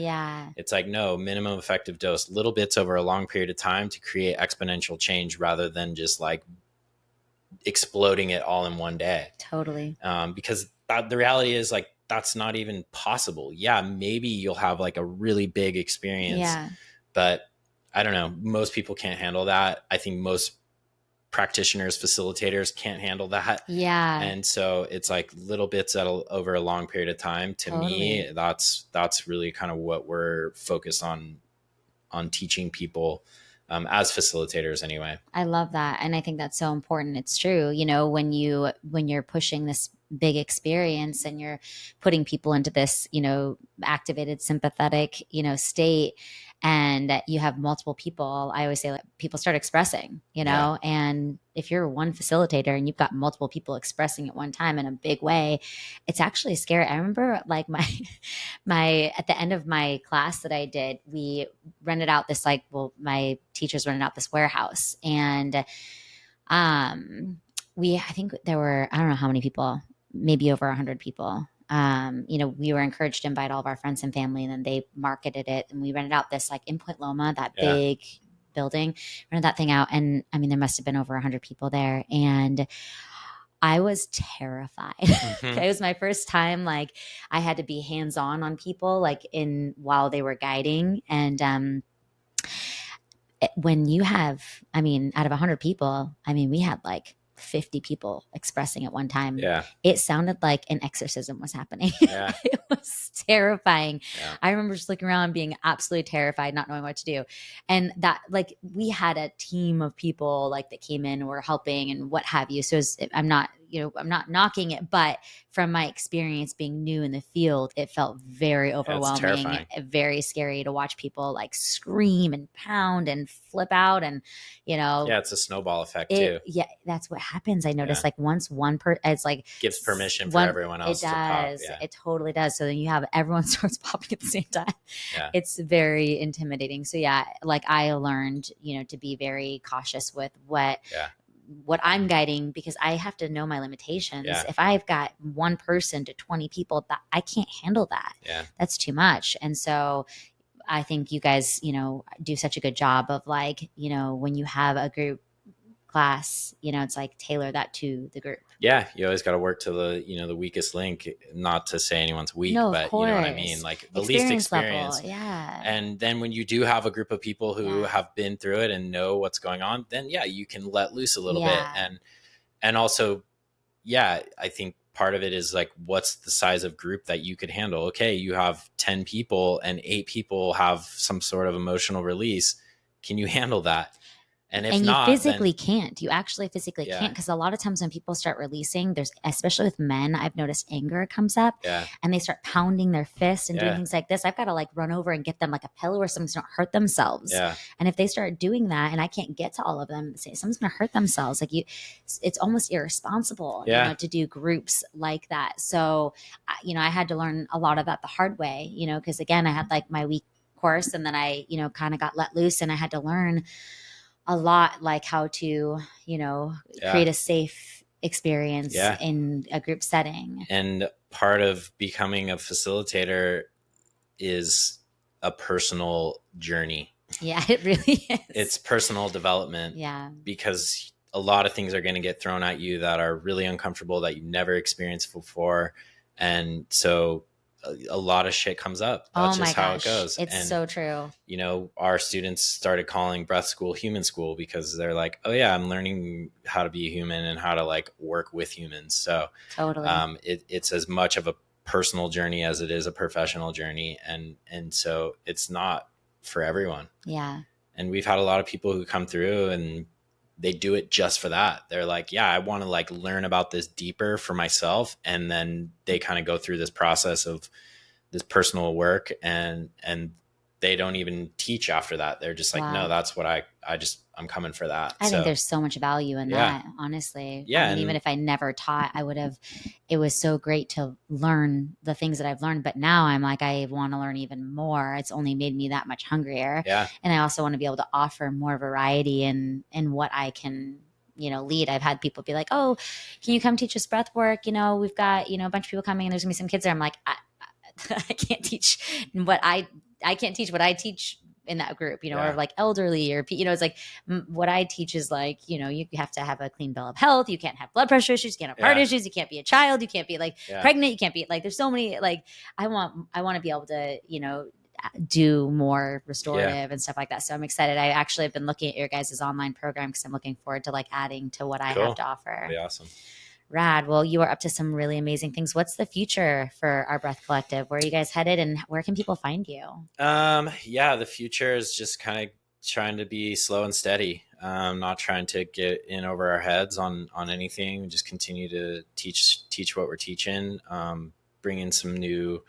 It's like, no, minimum effective dose, little bits over a long period of time to create exponential change, rather than just like exploding it all in one day. Totally. Because the reality is like, that's not even possible. Maybe you'll have like a really big experience, but I don't know, most people can't handle that. I think most practitioners, facilitators can't handle that. Yeah, And so it's like little bits over a long period of time. To me, totally. that's really kind of what we're focused on teaching people, as facilitators anyway. I love that. And I think that's so important. It's true. When you're pushing this big experience and you're putting people into this, activated sympathetic, state, and you have multiple people, I always say like people start expressing, Yeah. and if you're one facilitator and you've got multiple people expressing at one time in a big way, it's actually scary. I remember like my at the end of my class that I did, we rented out this my teachers rented out this warehouse, and um I think there were, I don't know how many people, maybe over 100 people. We were encouraged to invite all of our friends and family, and then they marketed it, and we rented out this like in Point Loma, that Yeah. big building, rented that thing out, and I mean there must have been over 100 people there, and I was terrified. Mm-hmm. It was my first time, like I had to be hands-on people, like in while they were guiding. And when you have, I mean, out of 100 people, I mean, we had like 50 people expressing at one time. Yeah. It sounded like an exorcism was happening. Yeah. It was terrifying. Yeah. I remember just looking around being absolutely terrified, not knowing what to do. And that, like, we had a team of people like that came in, were helping and what have you. So I'm not, I'm not knocking it, but from my experience being new in the field, it felt very overwhelming, very scary to watch people like scream and pound and flip out. And, Yeah, it's a snowball effect too. Yeah, that's what happens. I noticed, Yeah. like once one it's like Gives permission for everyone else it to pop. does. Yeah. It totally does. So then you have everyone starts popping at the same time. Yeah. It's very intimidating. So yeah, like I learned, to be very cautious with what I'm guiding, because I have to know my limitations. Yeah. If I've got one person to 20 people, that I can't handle that. Yeah. That's too much. And so I think you guys, do such a good job of like, when you have a group class, it's like tailor that to the group. Yeah, you always got to work to the weakest link. Not to say anyone's weak, No, but you know what I mean, like the least experience. Level, yeah. And then when you do have a group of people who have been through it and know what's going on, then you can let loose a little bit. And also, I think part of it is like, what's the size of group that you could handle? Okay, you have 10 people and 8 people have some sort of emotional release. Can you handle that? And if not, you physically can't. You actually physically can't, because a lot of times when people start releasing, there's, especially with men, I've noticed anger comes up, and they start pounding their fists and doing things like this. I've got to like run over and get them like a pillow or something so they don't hurt themselves. And if they start doing that, and I can't get to all of them, say someone's going to hurt themselves. Like it's almost irresponsible, to do groups like that. So, I had to learn a lot of that the hard way, because again, I had like my week course, and then I, kind of got let loose, and I had to learn a lot, like how to, create a safe experience in a group setting. And part of becoming a facilitator is a personal journey. Yeah, it really is. It's personal development. Yeah. Because a lot of things are going to get thrown at you that are really uncomfortable, that you've never experienced before. And so a lot of shit comes up. That's just how it goes. It's so true. Our students started calling breath school human school, because they're like, oh yeah, I'm learning how to be a human and how to like work with humans. So totally, it's as much of a personal journey as it is a professional journey. And so it's not for everyone. Yeah. And we've had a lot of people who come through and they do it just for that. They're like, yeah, I want to like learn about this deeper for myself. And then they kind of go through this process of this personal work, and they don't even teach after that. They're just like, no, that's what I'm coming for that. I think there's so much value in that, honestly. Yeah. I mean, even if I never taught, it was so great to learn the things that I've learned. But now I'm like, I want to learn even more. It's only made me that much hungrier. Yeah. And I also want to be able to offer more variety in what I can, lead. I've had people be like, oh, can you come teach us breath work? We've got, a bunch of people coming, and there's gonna be some kids there. I'm like, I can't teach what I can't teach what I teach in that group, or like elderly, or, it's like what I teach is like, you have to have a clean bill of health. You can't have blood pressure issues. You can't have heart issues. You can't be a child. You can't be like pregnant. You can't be like, there's so many, like, I want to be able to, do more restorative Yeah. and stuff like that. So I'm excited. I actually have been looking at your guys' online program because I'm looking forward to like adding to what I have to offer. That'd be awesome. Rad. Well, you are up to some really amazing things. What's the future for Our Breath Collective? Where are you guys headed and where can people find you? Yeah, the future is just kind of trying to be slow and steady. Not trying to get in over our heads on anything. Just continue to teach what we're teaching. Bring in some new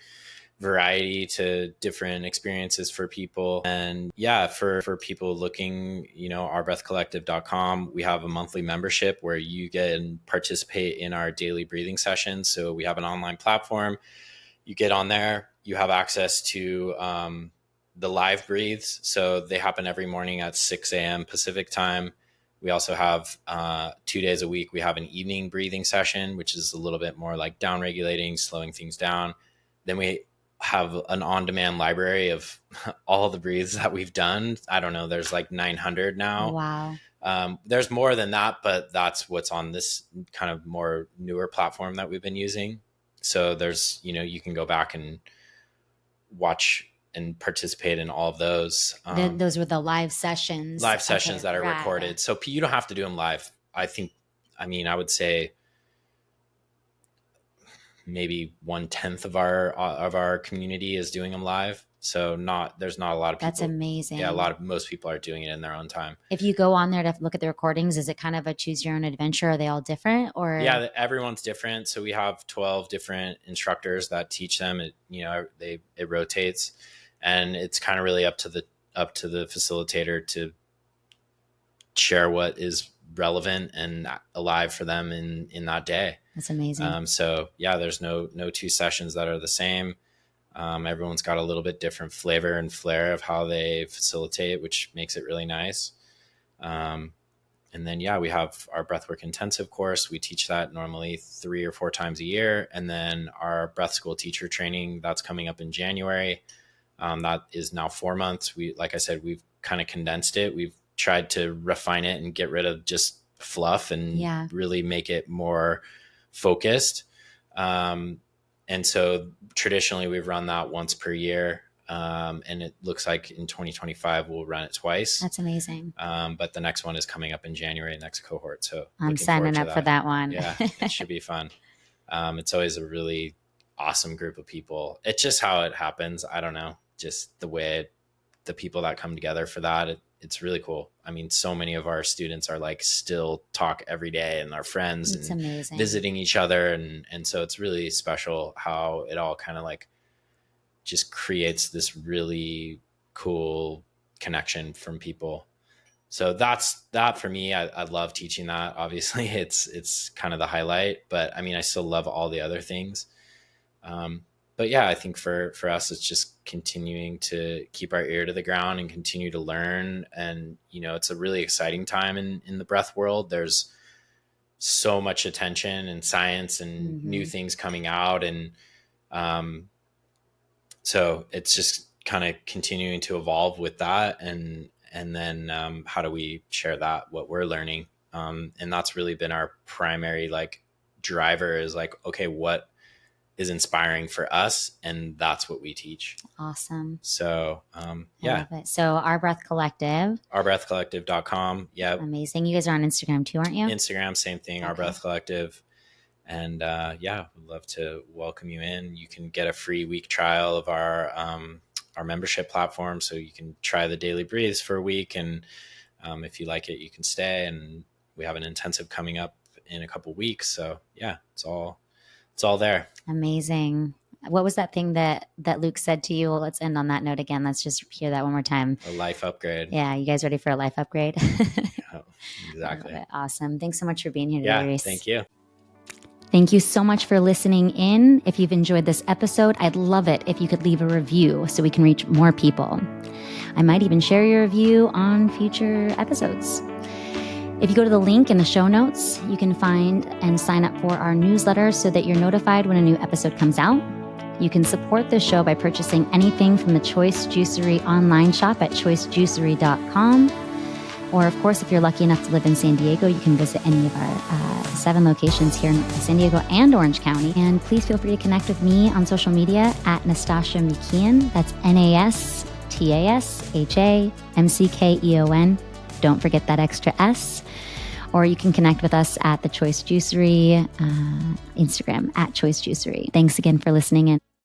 variety to different experiences for people. And yeah, for people looking, ourbreathcollective.com, we have a monthly membership where you can participate in our daily breathing sessions. So we have an online platform. You get on there, you have access to the live breathes. So they happen every morning at 6 a.m. Pacific time. We also have 2 days a week, we have an evening breathing session, which is a little bit more like down regulating, slowing things down. Then we have an on-demand library of all the breathes that we've done. I don't know, there's like 900 now. Wow. There's more than that, but that's what's on this kind of more newer platform that we've been using. So there's, you can go back and watch and participate in all of those. Those were the live sessions. That are recorded. So you don't have to do them live. I would say maybe 1/10 of our community is doing them live. So there's not a lot of people. That's amazing. Yeah, most people are doing it in their own time. If you go on there to look at the recordings, is it kind of a choose your own adventure? Are they all different or? Yeah, everyone's different. So we have 12 different instructors that teach them. It rotates, and it's kind of really up to the facilitator to share what is relevant and alive for them in that day. That's amazing. So yeah, there's no two sessions that are the same. Everyone's got a little bit different flavor and flair of how they facilitate, which makes it really nice. And then, yeah, we have our Breathwork intensive course. We teach that normally 3 or 4 times a year. And then our breath school teacher training, that's coming up in January. That is now 4 months. Like I said, we've kind of condensed it. We've tried to refine it and get rid of just fluff and really make it more focused. And so traditionally we've run that once per year. And it looks like in 2025 we'll run it twice. That's amazing. But the next one is coming up in January, next cohort. So I'm signing up for that one. Yeah, it should be fun. It's always a really awesome group of people. It's just how it happens. I don't know, just the way the people that come together for that. It's really cool. I mean, so many of our students are like still talk every day and are friends. It's and amazing. Visiting each other. And so it's really special how it all kind of like just creates this really cool connection from people. So that's that for me. I love teaching that. Obviously it's kind of the highlight, but I mean, I still love all the other things. But yeah, I think for us, it's just continuing to keep our ear to the ground and continue to learn. And, it's a really exciting time in the breath world. There's so much attention and science and new things coming out. And, so it's just kind of continuing to evolve with that. And then, how do we share that, what we're learning? And that's really been our primary like driver is like, okay, what is inspiring for us, and that's what we teach. Awesome. So yeah. Love it. So Our Breath Collective. ourbreathcollective.com. Yeah. Amazing. You guys are on Instagram too, aren't you? Instagram, same thing. Okay. Our Breath Collective. And we'd love to welcome you in. You can get a free week trial of our membership platform, so you can try the daily breathes for a week, and if you like it, you can stay. And we have an intensive coming up in a couple weeks. So yeah, it's all there. Amazing. What was that thing that Luke said to you? Well, let's end on that note again. Let's just hear that one more time. A life upgrade. Yeah. You guys ready for a life upgrade? Oh, exactly. Awesome. Thanks so much for being here today, Reis. Thank you. Thank you so much for listening in. If you've enjoyed this episode, I'd love it if you could leave a review so we can reach more people. I might even share your review on future episodes. If you go to the link in the show notes, you can find and sign up for our newsletter so that you're notified when a new episode comes out. You can support the show by purchasing anything from the Choice Juicery online shop at choicejuicery.com. Or, of course, if you're lucky enough to live in San Diego, you can visit any of our 7 locations here in San Diego and Orange County. And please feel free to connect with me on social media at Nastasha Mckeon. That's NASTASHAMCKEON. Don't forget that extra S. Or you can connect with us at The Choice Juicery, Instagram at Choice Juicery. Thanks again for listening in.